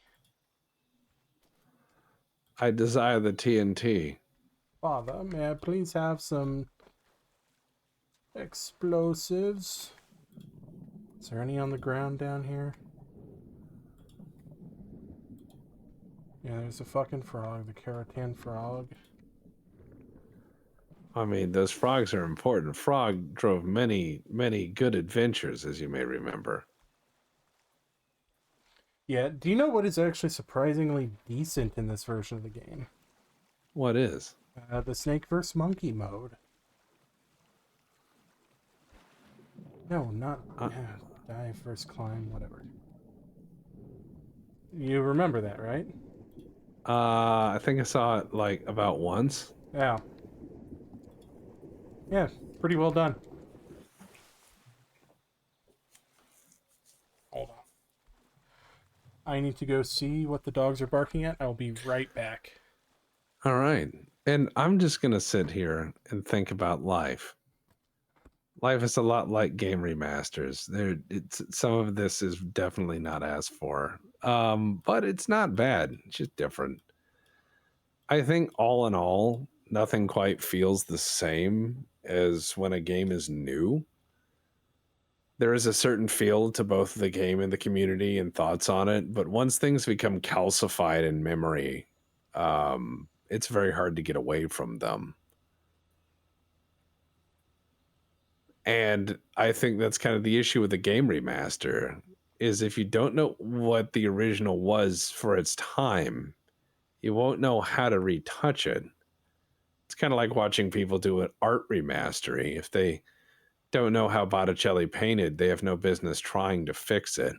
I desire the TNT. Father, may I please have some explosives? Is there any on the ground down here? Yeah, there's a fucking frog, the Keratin frog. I mean, those frogs are important. Frog drove many, many good adventures, as you may remember. Yeah, do you know what is actually surprisingly decent in this version of the game? What is? The Snake vs. Monkey mode. No, not dive versus climb, whatever. You remember that, right? I think I saw it like about once. Yeah. Yeah, pretty well done. Hold on. I need to go see what the dogs are barking at. I'll be right back. All right. And I'm just going to sit here and think about life. Life is a lot like game remasters. Some of this is definitely not asked for. But it's not bad. It's just different. I think all in all, nothing quite feels the same as when a game is new. There is a certain feel to both the game and the community and thoughts on it, but once things become calcified in memory, it's very hard to get away from them. And I think that's kind of the issue with the game remaster, is if you don't know what the original was for its time, you won't know how to retouch it. It's kind of like watching people do an art remastery. If they don't know how Botticelli painted, they have no business trying to fix it.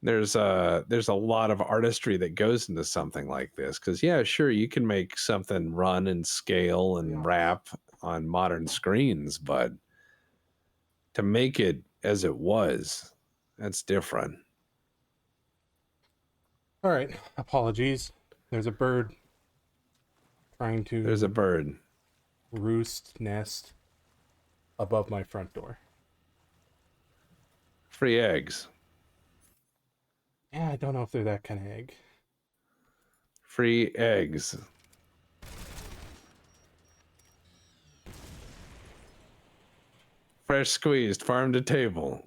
There's a lot of artistry that goes into something like this, because yeah, sure, you can make something run and scale and wrap on modern screens, but to make it as it was, that's different. All right, apologies. There's a bird trying to... There's a bird. Roost, nest, above my front door. Free eggs. Yeah, I don't know if they're that kind of egg. Free eggs. Fresh squeezed, farm to table.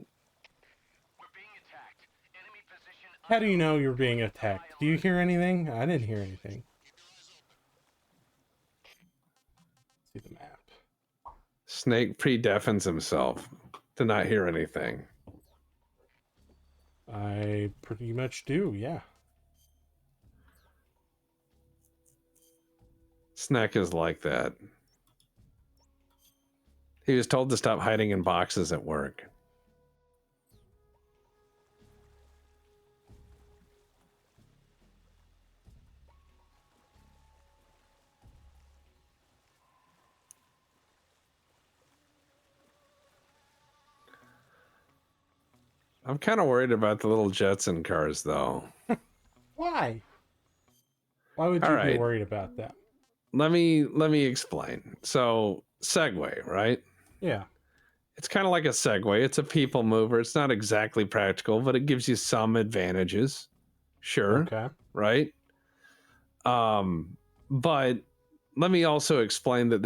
We're being attacked. Enemy position. How do you know you're being attacked? Do you hear anything? I didn't hear anything. See the map. Snake pre-deafens himself to not hear anything. I pretty much do, yeah. Snack is like that. He was told to stop hiding in boxes at work. I'm kind of worried about the little Jetson cars, though. Why? Why would you All be right. worried about that? Let me explain. So, Segway, right? Yeah. It's kind of like a Segway. It's a people mover. It's not exactly practical, but it gives you some advantages. Sure. Okay. Right? But let me also explain that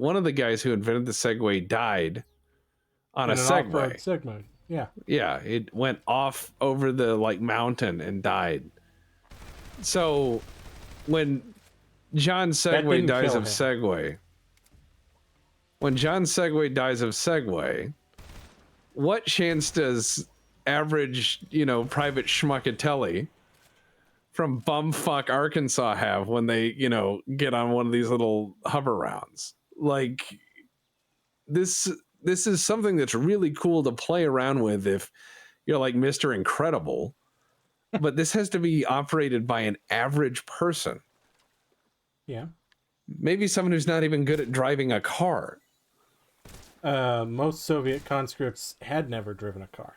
one of the guys who invented the Segway died on a And an off-road Segway. Segway. Yeah. Yeah, it went off over the like mountain and died. So when John Segway didn't dies kill of him. Segway, what chance does average, Private Schmuckatelli from bumfuck Arkansas have when they, get on one of these little hover rounds? Like, this is something that's really cool to play around with if you're like Mr. Incredible, but this has to be operated by an average person. Yeah. Maybe someone who's not even good at driving a car. Most Soviet conscripts had never driven a car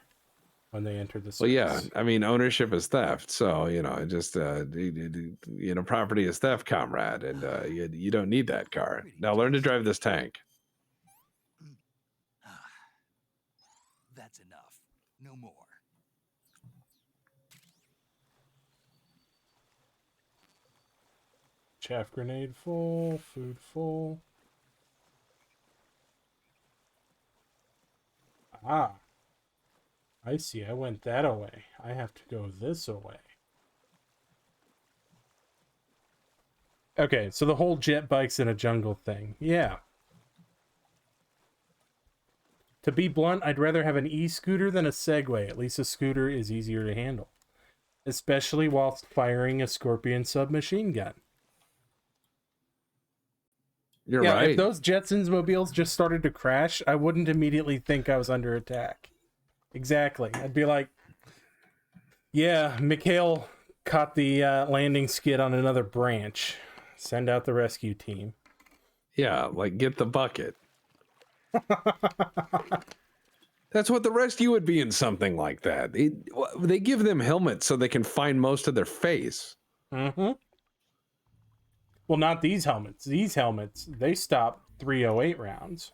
when they entered the service. Well, yeah, I mean, ownership is theft. So, property is theft, comrade. And you don't need that car. Now learn to drive this tank. That's enough. No more. Chaff grenade full, food full. Ah. I see, I went that away. I have to go this away. Okay, so the whole jet bikes in a jungle thing. Yeah. To be blunt, I'd rather have an e-scooter than a Segway. At least a scooter is easier to handle. Especially whilst firing a Scorpion submachine gun. You're right. If those Jetsons mobiles just started to crash, I wouldn't immediately think I was under attack. Exactly. I'd be like, yeah, Mikhail caught the landing skid on another branch. Send out the rescue team. Yeah, like get the bucket. That's what the rescue would be in something like that. They give them helmets so they can find most of their face. Mm-hmm. Well, not these helmets. These helmets, they stop 308 rounds.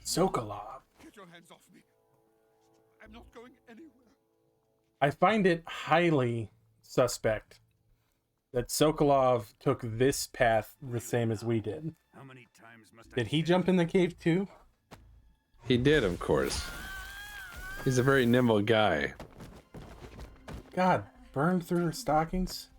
Sokolov. Get your hands off me. I'm not going anywhere. I find it highly suspect that Sokolov took this path the same as we did. How many times must Did he jump in the cave too? He did, of course. He's a very nimble guy. God, burned through her stockings?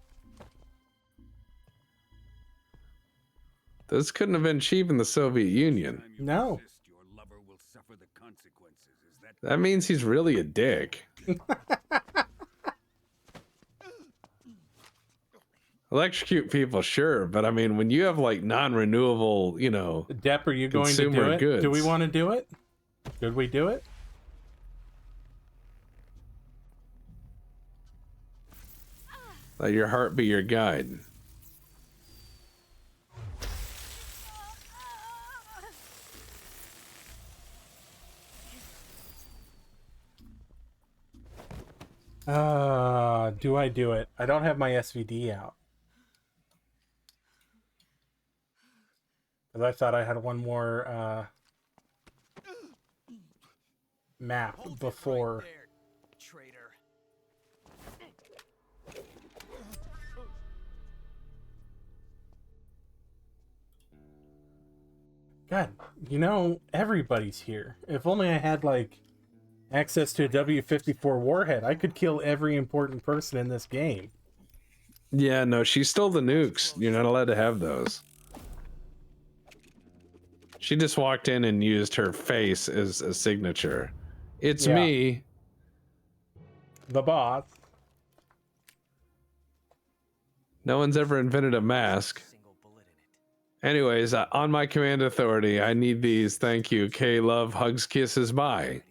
This couldn't have been cheap in the Soviet Union. No. Your lover will suffer the consequences. Is that That means he's really a dick. Electrocute people, sure, but I mean, when you have like non-renewable, Depp, are you going to do consumer it? goods. Do we want to do it? Should we do it? Let your heart be your guide. Do I do it? I don't have my SVD out. Because I thought I had one more map before. traitor? God, everybody's here. If only I had, access to a W-54 warhead, I could kill every important person in this game. Yeah, no, she stole the nukes. You're not allowed to have those. She just walked in and used her face as a signature. It's me. The boss. No one's ever invented a mask. Anyways, on my command authority, I need these. Thank you. K, love, hugs, kisses, bye.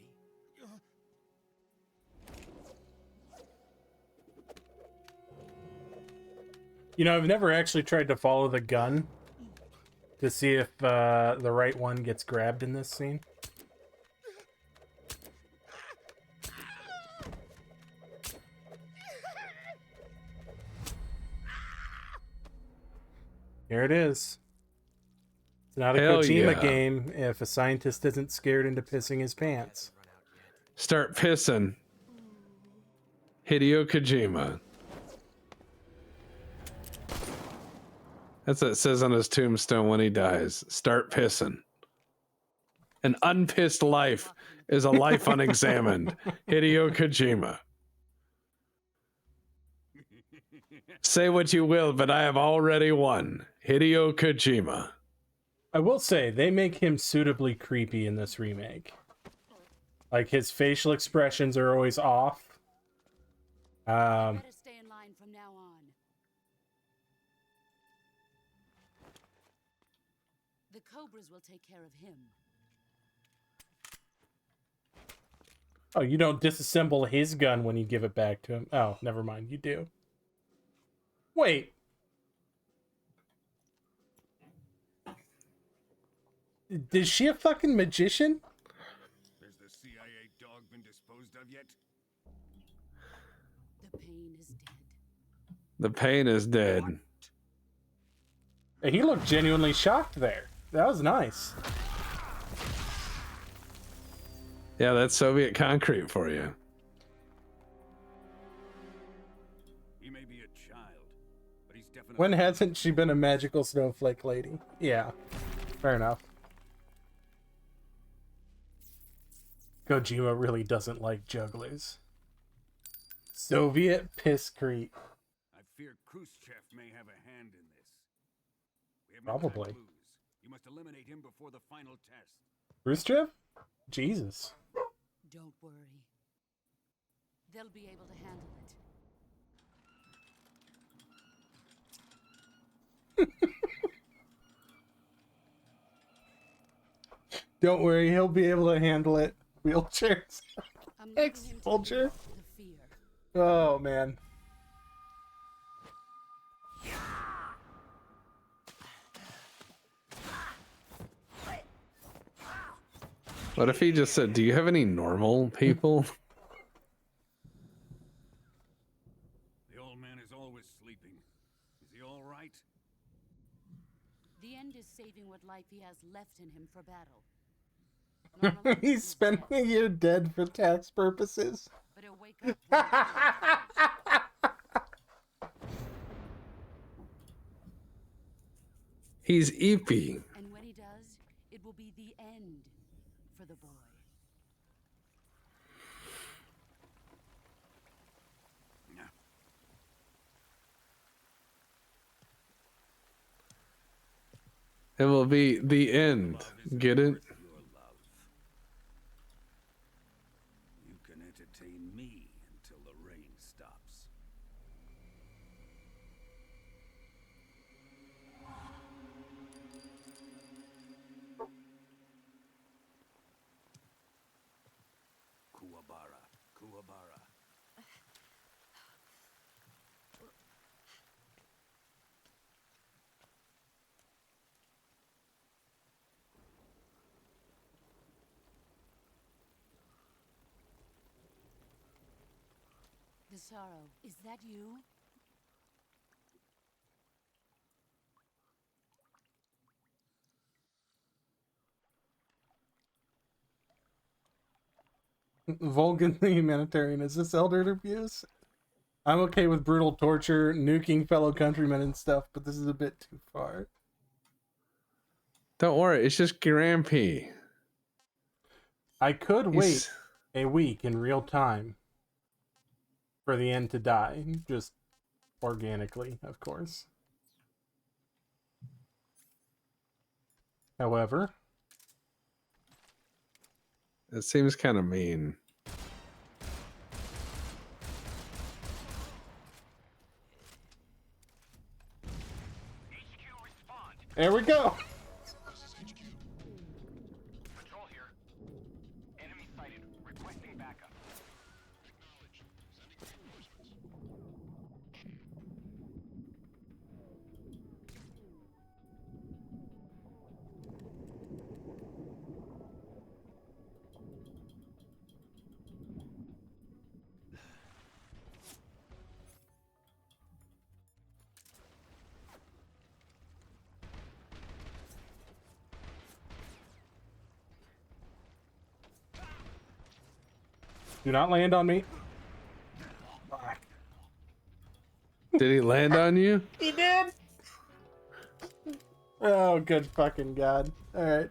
I've never actually tried to follow the gun to see if the right one gets grabbed in this scene. Here it is. It's not a Hell Kojima yeah. game if a scientist isn't scared into pissing his pants. Start pissing. Hideo Kojima. That's what it says on his tombstone when he dies. Start pissing. An unpissed life is a life unexamined. Hideo Kojima. Say what you will, but I have already won. Hideo Kojima. I will say, they make him suitably creepy in this remake. Like, his facial expressions are always off. Better stay in line from now on. The Cobras will take care of him. Oh, you don't disassemble his gun when you give it back to him. Oh, never mind, you do. Wait. Is she a fucking magician? Has the CIA dog been disposed of yet? The pain is dead. The pain is dead. He looked genuinely shocked there. That was nice. Yeah, that's Soviet concrete for you. He may be a child, but he's definitely. When hasn't she been a magical snowflake lady? Yeah, fair enough. Kojima really doesn't like jugglers. Soviet pisscrete. I fear Khrushchev may have a hand in this. We have no Probably. time to lose. You must eliminate him before the final test. Khrushchev? Jesus. Don't worry. They'll be able to handle it. Don't worry, he'll be able to handle it. Wheelchairs. I'm leaving him to Ex-soldier. deal with the fear. Oh, man. What if he just said, do you have any normal people? The old man is always sleeping. Is he all right? The end is saving what life he has left in him for battle. Normally, He's spending a year dead for tax purposes. but he'll wake up when He's eepy. and when he does, it will be the end for the boy. It will be the end. Get it? Your love. You can entertain me until the rain stops. Kuwabara, Kuwabara. The sorrow, is that you? Vulcan the humanitarian. Is this elder abuse? I'm okay with brutal torture, nuking fellow countrymen and stuff, but this is a bit too far. Don't worry, it's just Grampy. I could wait He's- a week in real time for the end to die, just organically, of course. However, It seems kind of mean. there we go. Patrol here. Enemy sighted. Requesting backup. Do not land on me. Fuck. Did he land on you? He did. Oh, good fucking god. All right.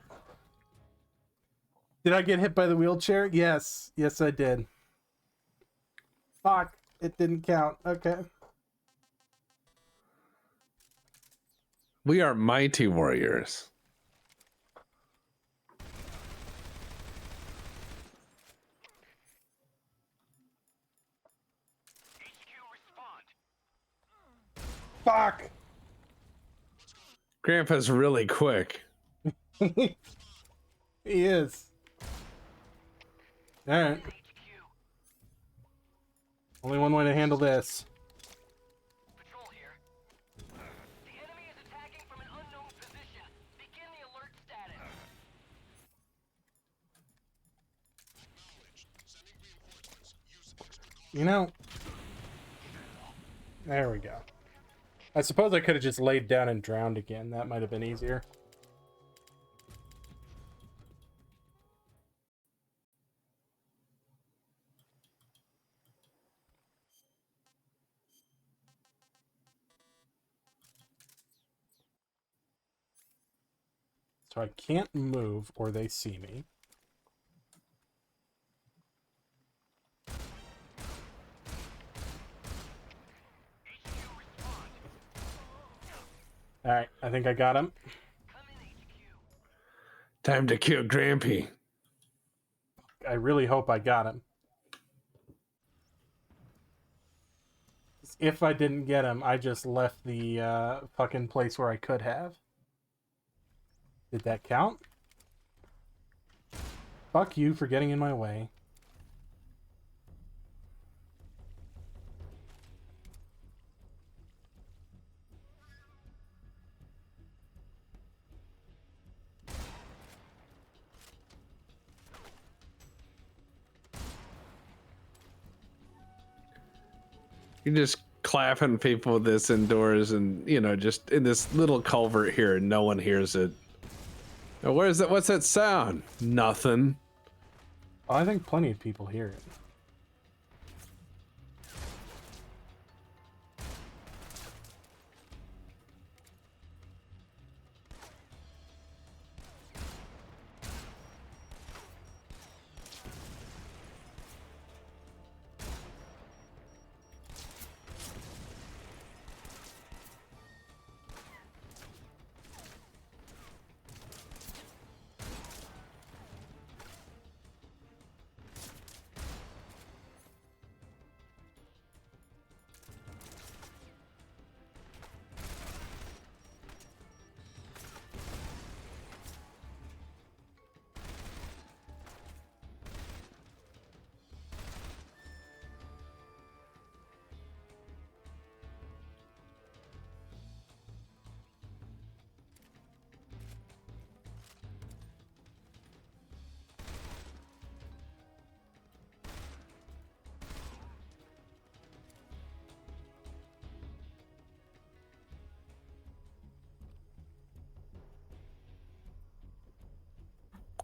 Did I get hit by the wheelchair? Yes. Yes, I did. Fuck. It didn't count. Okay. We are mighty warriors. Fuck. Grandpa's really quick. He is. All right. Only one way to handle this. Patrol here. The enemy is attacking from an unknown position. Begin the alert status. You know. There we go. I suppose I could have just laid down and drowned again. That might have been easier. So I can't move or they see me. Alright, I think I got him. Time to kill Grampy. I really hope I got him. If I didn't get him, I just left the fucking place where I could have. Did that count? Fuck you for getting in my way. You're just clapping people with this indoors and, you know, just in this little culvert here, no one hears it. Now, where's that? What's that sound? Nothing. Oh, I think plenty of people hear it.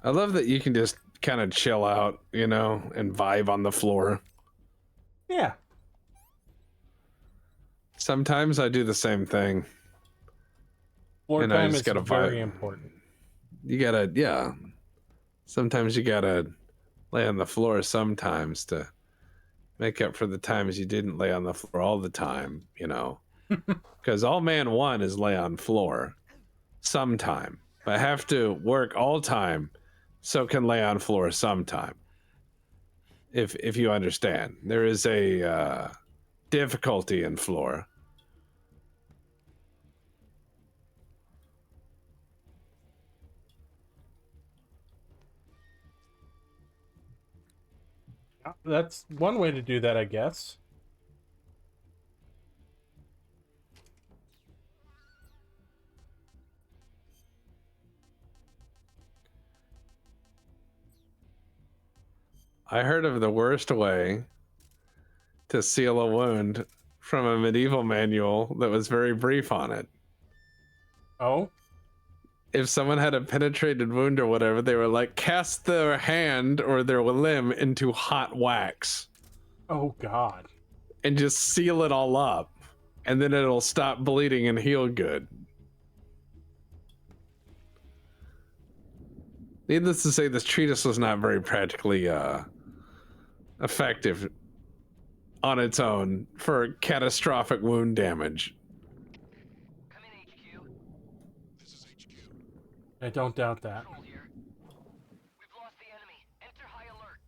I love that you can just kind of chill out, you know, and vibe on the floor. Yeah. Sometimes I do the same thing. Floor And I time just is gotta very vibe. important. You gotta, yeah. Sometimes you gotta lay on the floor sometimes to make up for the times you didn't lay on the floor all the time, you know. Because all man one is lay on floor sometime. But I have to work all time so can lay on floor sometime. If you understand. There is a difficulty in floor. That's one way to do that, I guess. I heard of the worst way to seal a wound from a medieval manual that was very brief on it. Oh? if someone had a penetrated wound or whatever, they were like, cast their hand or their limb into hot wax Oh God. and just seal it all up, and then it'll stop bleeding and heal good. Needless to say, this treatise was not very practically effective on its own for catastrophic wound damage. Come in, HQ. I don't doubt that. Patrol here. We've lost the enemy. Enter high alert.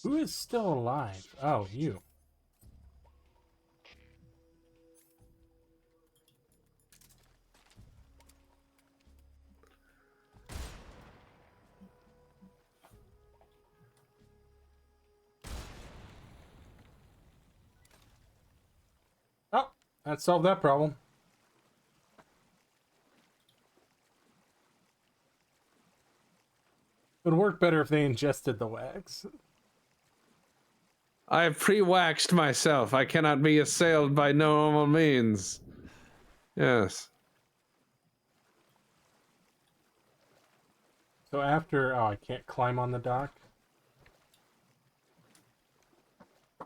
Who is still alive? Oh, you. Oh, that solved that problem. It would work better if they ingested the wax. I have pre-waxed myself. I cannot be assailed by normal means. Yes. So after... Oh, I can't climb on the dock. I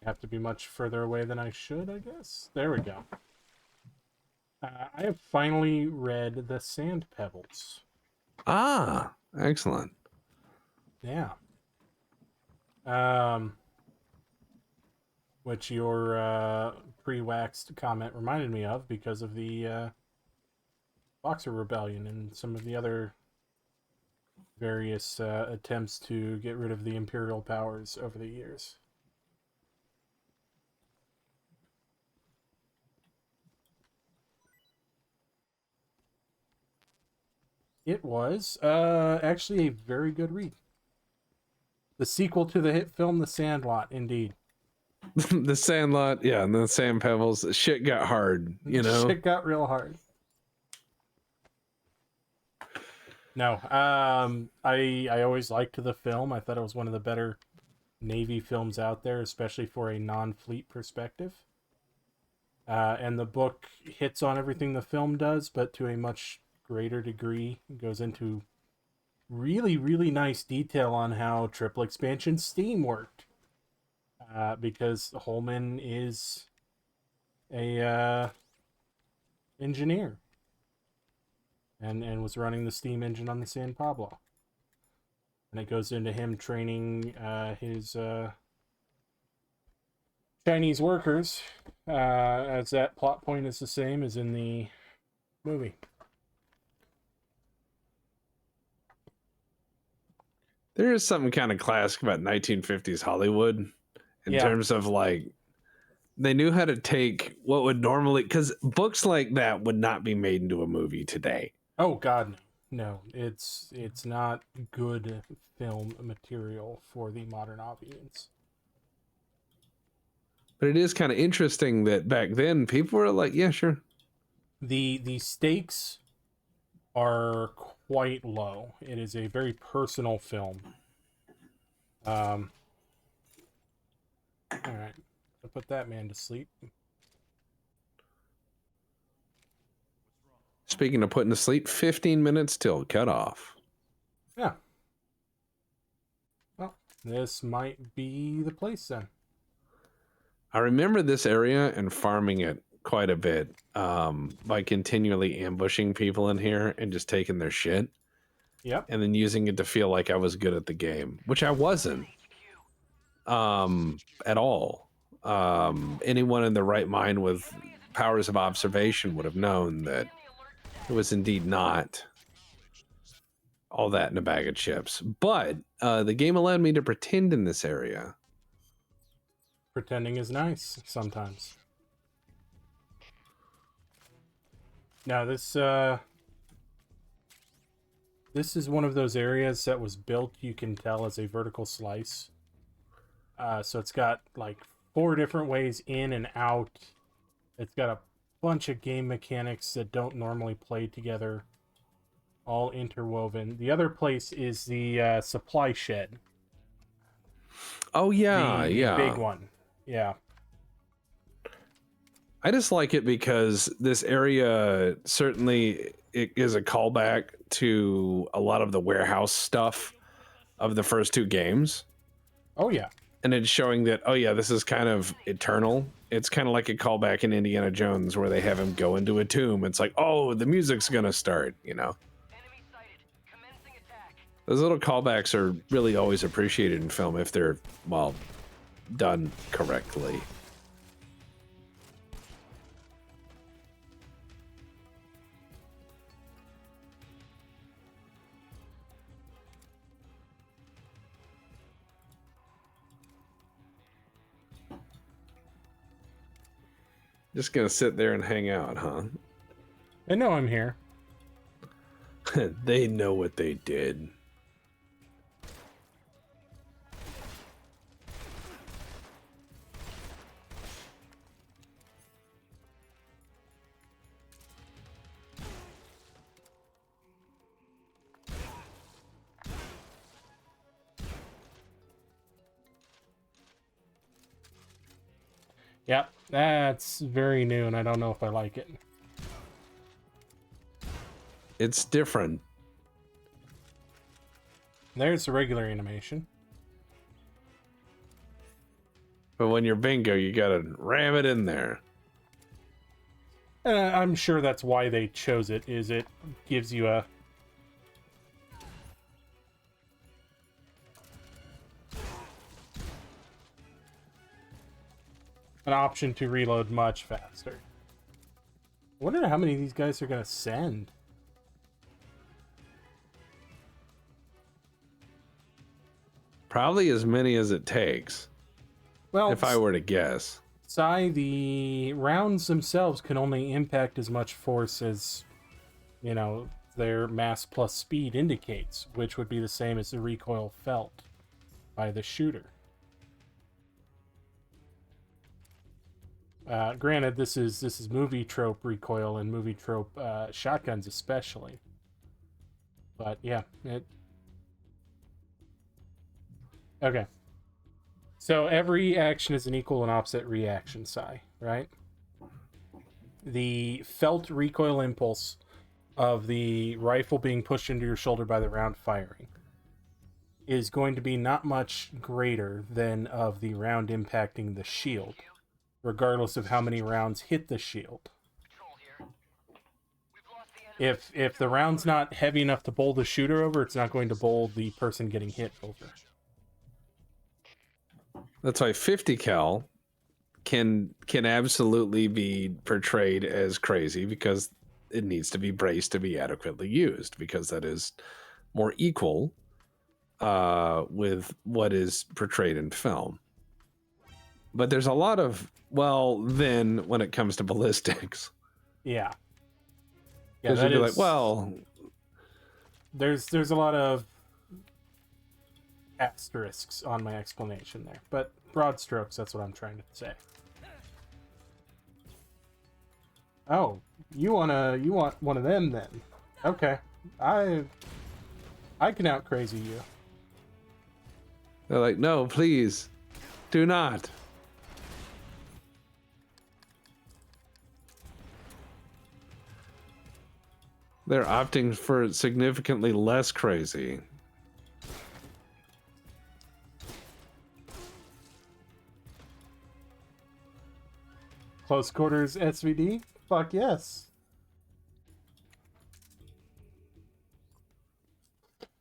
have to be much further away than I should, I guess. There we go. I have finally read The Sand Pebbles. Ah, excellent. Yeah. Which your pre-waxed comment reminded me of because of the Boxer Rebellion and some of the other various attempts to get rid of the Imperial powers over the years. It was actually a very good read. The sequel to the hit film The Sandlot, indeed. The Sandlot, yeah, and the Sand Pebbles. Shit got hard, you know? Shit got real hard. No, I always liked the film. I thought it was one of the better Navy films out there, especially for a non-fleet perspective. And the book hits on everything the film does, but to a much greater degree. It goes into really, really nice detail on how triple expansion steam worked. Because Holman is a engineer and was running the steam engine on the San Pablo. And it goes into him training his Chinese workers, as that plot point is the same as in the movie. There is something kind of classic about 1950s Hollywood in terms of like they knew how to take what would normally, because books like that would not be made into a movie today. Oh God, no. It's not good film material for the modern audience. But it is kind of interesting that back then people were like, yeah, sure. The stakes are quite low. It is a very personal film. All right, I'll put that man to sleep. Speaking of putting to sleep, 15 minutes till cut off. Yeah. Well, this might be the place then. I remember this area and farming it quite a bit by continually ambushing people in here and just taking their shit. Yep. And then using it to feel like I was good at the game, which I wasn't at all. Anyone in the right mind with powers of observation would have known that it was indeed not all that in a bag of chips. But the game allowed me to pretend in this area. Pretending is nice sometimes. Now this is one of those areas that was built, you can tell, as a vertical slice. So it's got like 4 different ways in and out. It's got a bunch of game mechanics that don't normally play together, all interwoven. The other place is the supply shed. Oh yeah, the yeah. big one. Yeah. I just like it because this area certainly it is a callback to a lot of the warehouse stuff of the first two games. Oh yeah. And it's showing that, oh yeah, this is kind of eternal. It's kind of like a callback in Indiana Jones where they have him go into a tomb. It's like, oh, the music's gonna start, you know. Enemy sighted. Commencing attack. Those little callbacks are really always appreciated in film if they're, well, done correctly. Just gonna sit there and hang out, huh? I know I'm here. They know what they did. Yep, that's very new, and I don't know if I like it. It's different. There's the regular animation. But when you're bingo, you gotta ram it in there. And I'm sure that's why they chose it, is it gives you a... an option to reload much faster. I wonder how many of these guys are going to send. Probably as many as it takes. Well, if I were to guess. The rounds themselves can only impact as much force as, you know, their mass plus speed indicates, which would be the same as the recoil felt by the shooter. Granted, this is movie trope recoil and movie trope shotguns especially. But yeah, okay. So every action is an equal and opposite reaction psi, right? The felt recoil impulse of the rifle being pushed into your shoulder by the round firing is going to be not much greater than of the round impacting the shield, regardless of how many rounds hit the shield. If the round's not heavy enough to bowl the shooter over, it's not going to bowl the person getting hit over. That's why 50 cal can absolutely be portrayed as crazy because it needs to be braced to be adequately used, because that is more equal with what is portrayed in film. But there's a lot of, well, then when it comes to ballistics. Yeah. Because you'd be like, well... There's a lot of asterisks on my explanation there, but broad strokes, that's what I'm trying to say. Oh, you want one of them then? Okay, I can out crazy you. They're like, no, please, do not. They're opting for significantly less crazy. Close quarters SVD? Fuck yes.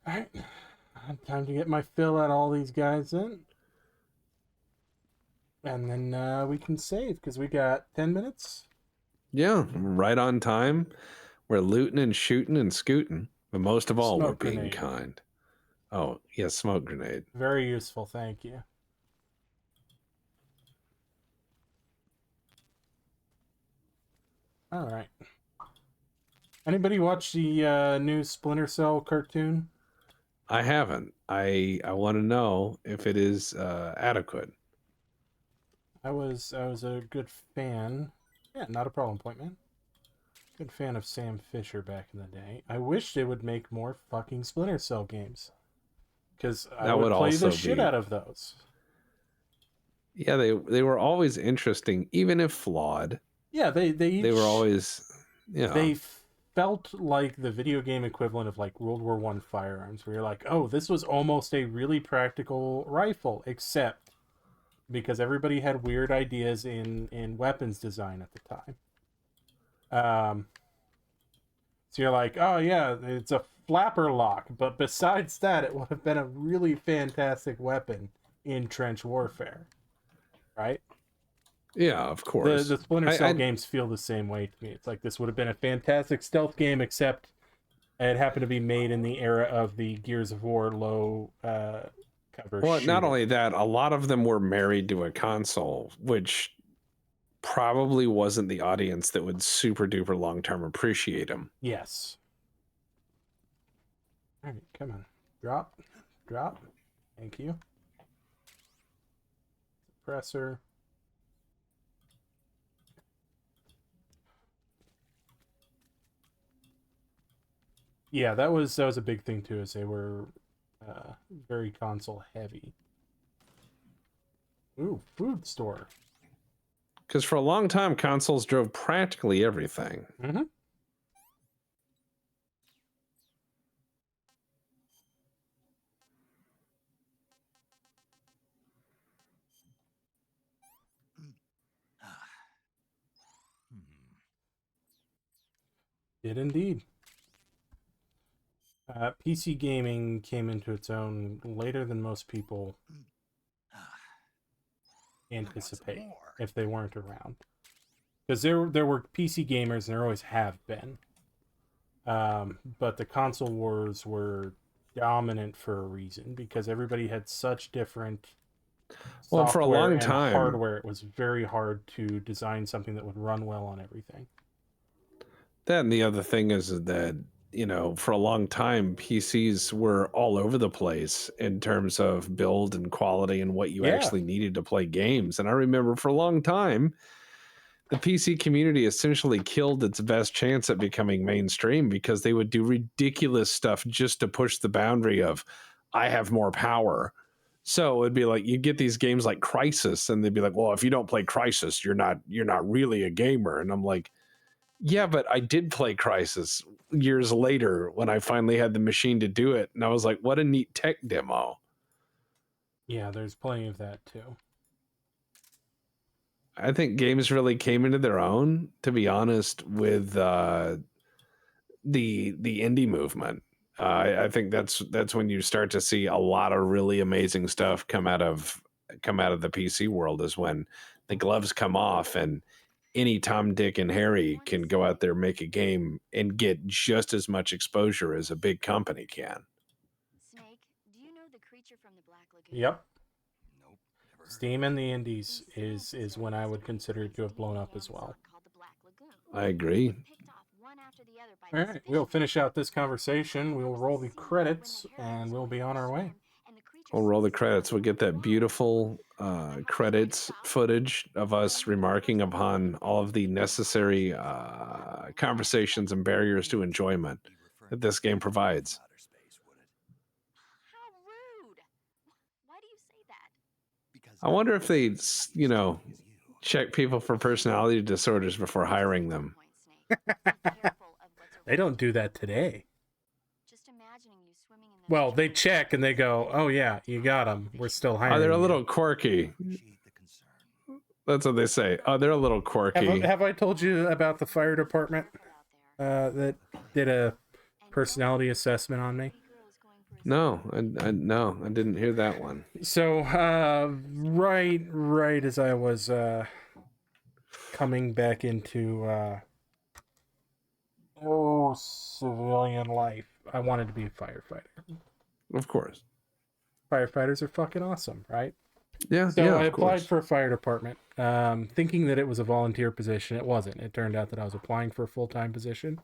Alright. Time to get my fill out all these guys in. And then we can save, because we got 10 minutes. Yeah, right on time. We're looting and shooting and scooting. But most of all, Smoke we're being grenade. kind. Oh, yeah, smoke grenade. Very useful, thank you. All right. Anybody watch the new Splinter Cell cartoon? I haven't. I want to know if it is adequate. I was a good fan. Yeah, not a problem, Point Man. Good fan of Sam Fisher back in the day. I wish they would make more fucking Splinter Cell games, because I would play the shit out of those. Yeah, they were always interesting, even if flawed. Yeah, They were always, they felt like the video game equivalent of like World War I firearms, where you're like, oh, this was almost a really practical rifle, except because everybody had weird ideas in weapons design at the time. So you're like, oh yeah, it's a flapper lock, but besides that, it would have been a really fantastic weapon in trench warfare, right? Yeah, of course. The Splinter Cell games feel the same way to me. It's like this would have been a fantastic stealth game, except it happened to be made in the era of the Gears of War low cover. Well, shooter. not only that, a lot of them were married to a console, which probably wasn't the audience that would super duper long term appreciate them. Yes. All right, come on. Drop. Thank you. Suppressor. Yeah, that was a big thing too, is they were very console heavy. Ooh, food store. Because for a long time, consoles drove practically everything. Mm-hmm. Did indeed. PC gaming came into its own later than most people anticipate if they weren't around. Because there were PC gamers, and there always have been. But the console wars were dominant for a reason, because everybody had such different Well, for a long and time, hardware. It was very hard to design something that would run well on everything. That and the other thing is that, for a long time, PCs were all over the place in terms of build and quality and what you actually needed to play games. And I remember for a long time, the PC community essentially killed its best chance at becoming mainstream because they would do ridiculous stuff just to push the boundary of, I have more power. So it'd be like, you get these games like Crysis, and they'd be like, well, if you don't play Crysis, you're not really a gamer. And I'm like, yeah, but I did play Crysis years later when I finally had the machine to do it. And I was like, what a neat tech demo. Yeah, there's plenty of that too. I think games really came into their own, to be honest, with the indie movement. I think that's when you start to see a lot of really amazing stuff come out of the PC world, is when the gloves come off and any Tom, Dick, and Harry can go out there, make a game, and get just as much exposure as a big company can. Snake, do you know the creature from the Black Lagoon? Yep. Nope. Steam and the indies is when I would consider it to have blown up as well. I agree. All right, we'll finish out this conversation. We'll roll the credits, and we'll be on our way. We'll roll the credits. We'll get that beautiful credits footage of us remarking upon all of the necessary conversations and barriers to enjoyment that this game provides. How rude! Why do you say that? I wonder if they, check people for personality disorders before hiring them. They don't do that today. Well, they check and they go, oh yeah, you got them. We're still hiring. Oh, they're a you. little quirky. That's what they say. Oh, they're a little quirky. Have I told you about the fire department that did a personality assessment on me? No, I didn't hear that one. So, right as I was coming back into civilian life, I wanted to be a firefighter. Of course. Firefighters are fucking awesome, right? Yeah. So yeah, I of applied course. for a fire department, thinking that it was a volunteer position. It wasn't. It turned out that I was applying for a full-time position.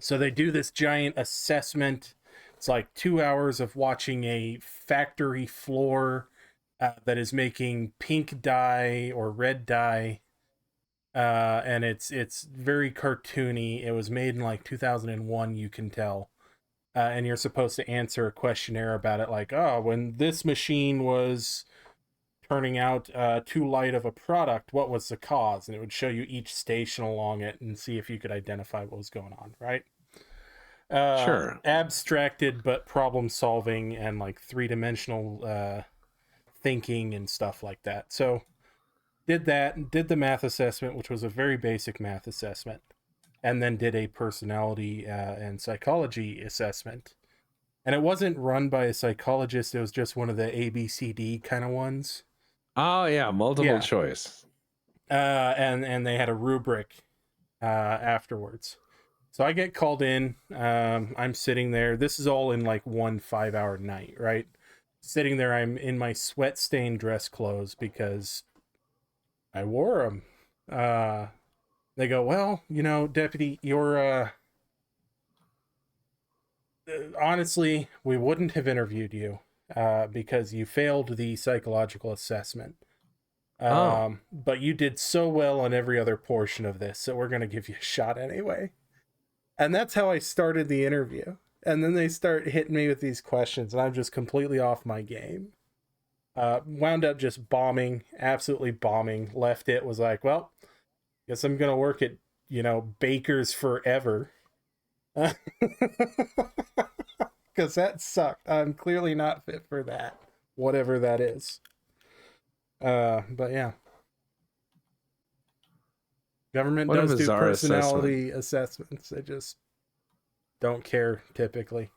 So they do this giant assessment. It's like 2 hours of watching a factory floor that is making pink dye or red dye. And it's very cartoony. It was made in like 2001, you can tell. And you're supposed to answer a questionnaire about it, like, oh, when this machine was turning out too light of a product, what was the cause? And it would show you each station along it and see if you could identify what was going on, right? Sure. Abstracted, but problem solving and like three-dimensional thinking and stuff like that. So did that, did the math assessment, which was a very basic math assessment, and then did a personality and psychology assessment. And it wasn't run by a psychologist. It was just one of the ABCD kind of ones. Oh yeah, multiple choice. And they had a rubric afterwards. So I get called in. I'm sitting there. This is all in like 1 5-hour night, right? Sitting there, I'm in my sweat-stained dress clothes because I wore them. They go, well, you know, Deputy, you're... honestly, we wouldn't have interviewed you because you failed the psychological assessment. But you did so well on every other portion of this, so we're going to give you a shot anyway. And that's how I started the interview. And then they start hitting me with these questions, and I'm just completely off my game. Wound up just bombing, absolutely bombing. Left it, was like, well, guess I'm going to work at, you know, Baker's forever. Because that sucked. I'm clearly not fit for that, whatever that is. But yeah, government does do personality assessments. They just don't care typically,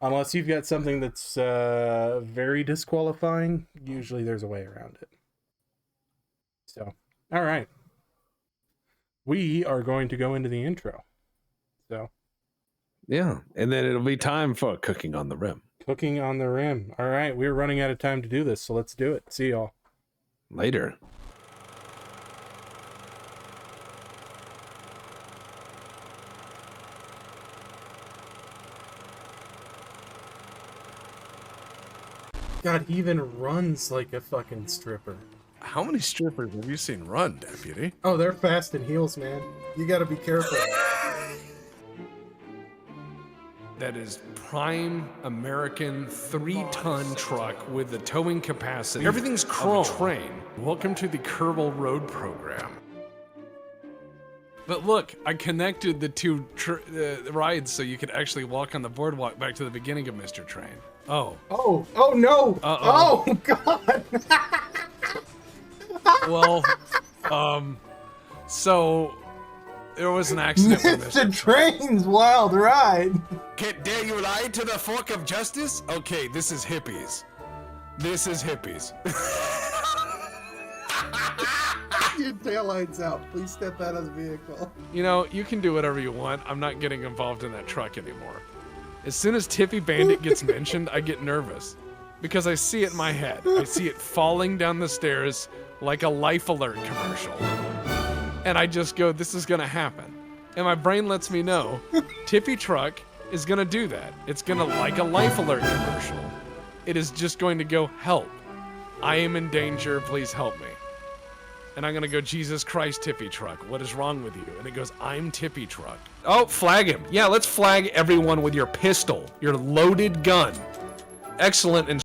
unless you've got something that's very disqualifying. Usually there's a way around it. So, all right, we are going to go into the intro. So, yeah, and then it'll be time for Cooking on the Rim. Cooking on the Rim. All right, we're running out of time to do this, so let's do it. See y'all later. God, he even runs like a fucking stripper. How many strippers have you seen run, Deputy? Oh, they're fast in heels, man. You gotta be careful. That is prime American 3-ton truck with the towing capacity. Everything's chrome. Train. Welcome to the Kerbal Road program. But look, I connected the two rides so you could actually walk on the boardwalk back to the beginning of Mr. Train. Oh. Oh no! Uh-oh. Oh God! Well, so there was an accident with Mr. Train's wild ride. Dare you lie to the fork of justice? Okay, this is hippies. This is hippies. Your taillight's out. Please step out of the vehicle. You know, you can do whatever you want. I'm not getting involved in that truck anymore. As soon as Tippy Bandit gets mentioned, I get nervous. Because I see it in my head. I see it falling down the stairs like a Life Alert commercial. And I just go, this is gonna happen. And my brain lets me know, Tippy Truck is gonna do that. It's gonna, like a Life Alert commercial. It is just going to go, help. I am in danger, please help me. And I'm gonna go, Jesus Christ, Tippy Truck, what is wrong with you? And it goes, I'm Tippy Truck. Oh, flag him. Yeah, let's flag everyone with your pistol, your loaded gun. Excellent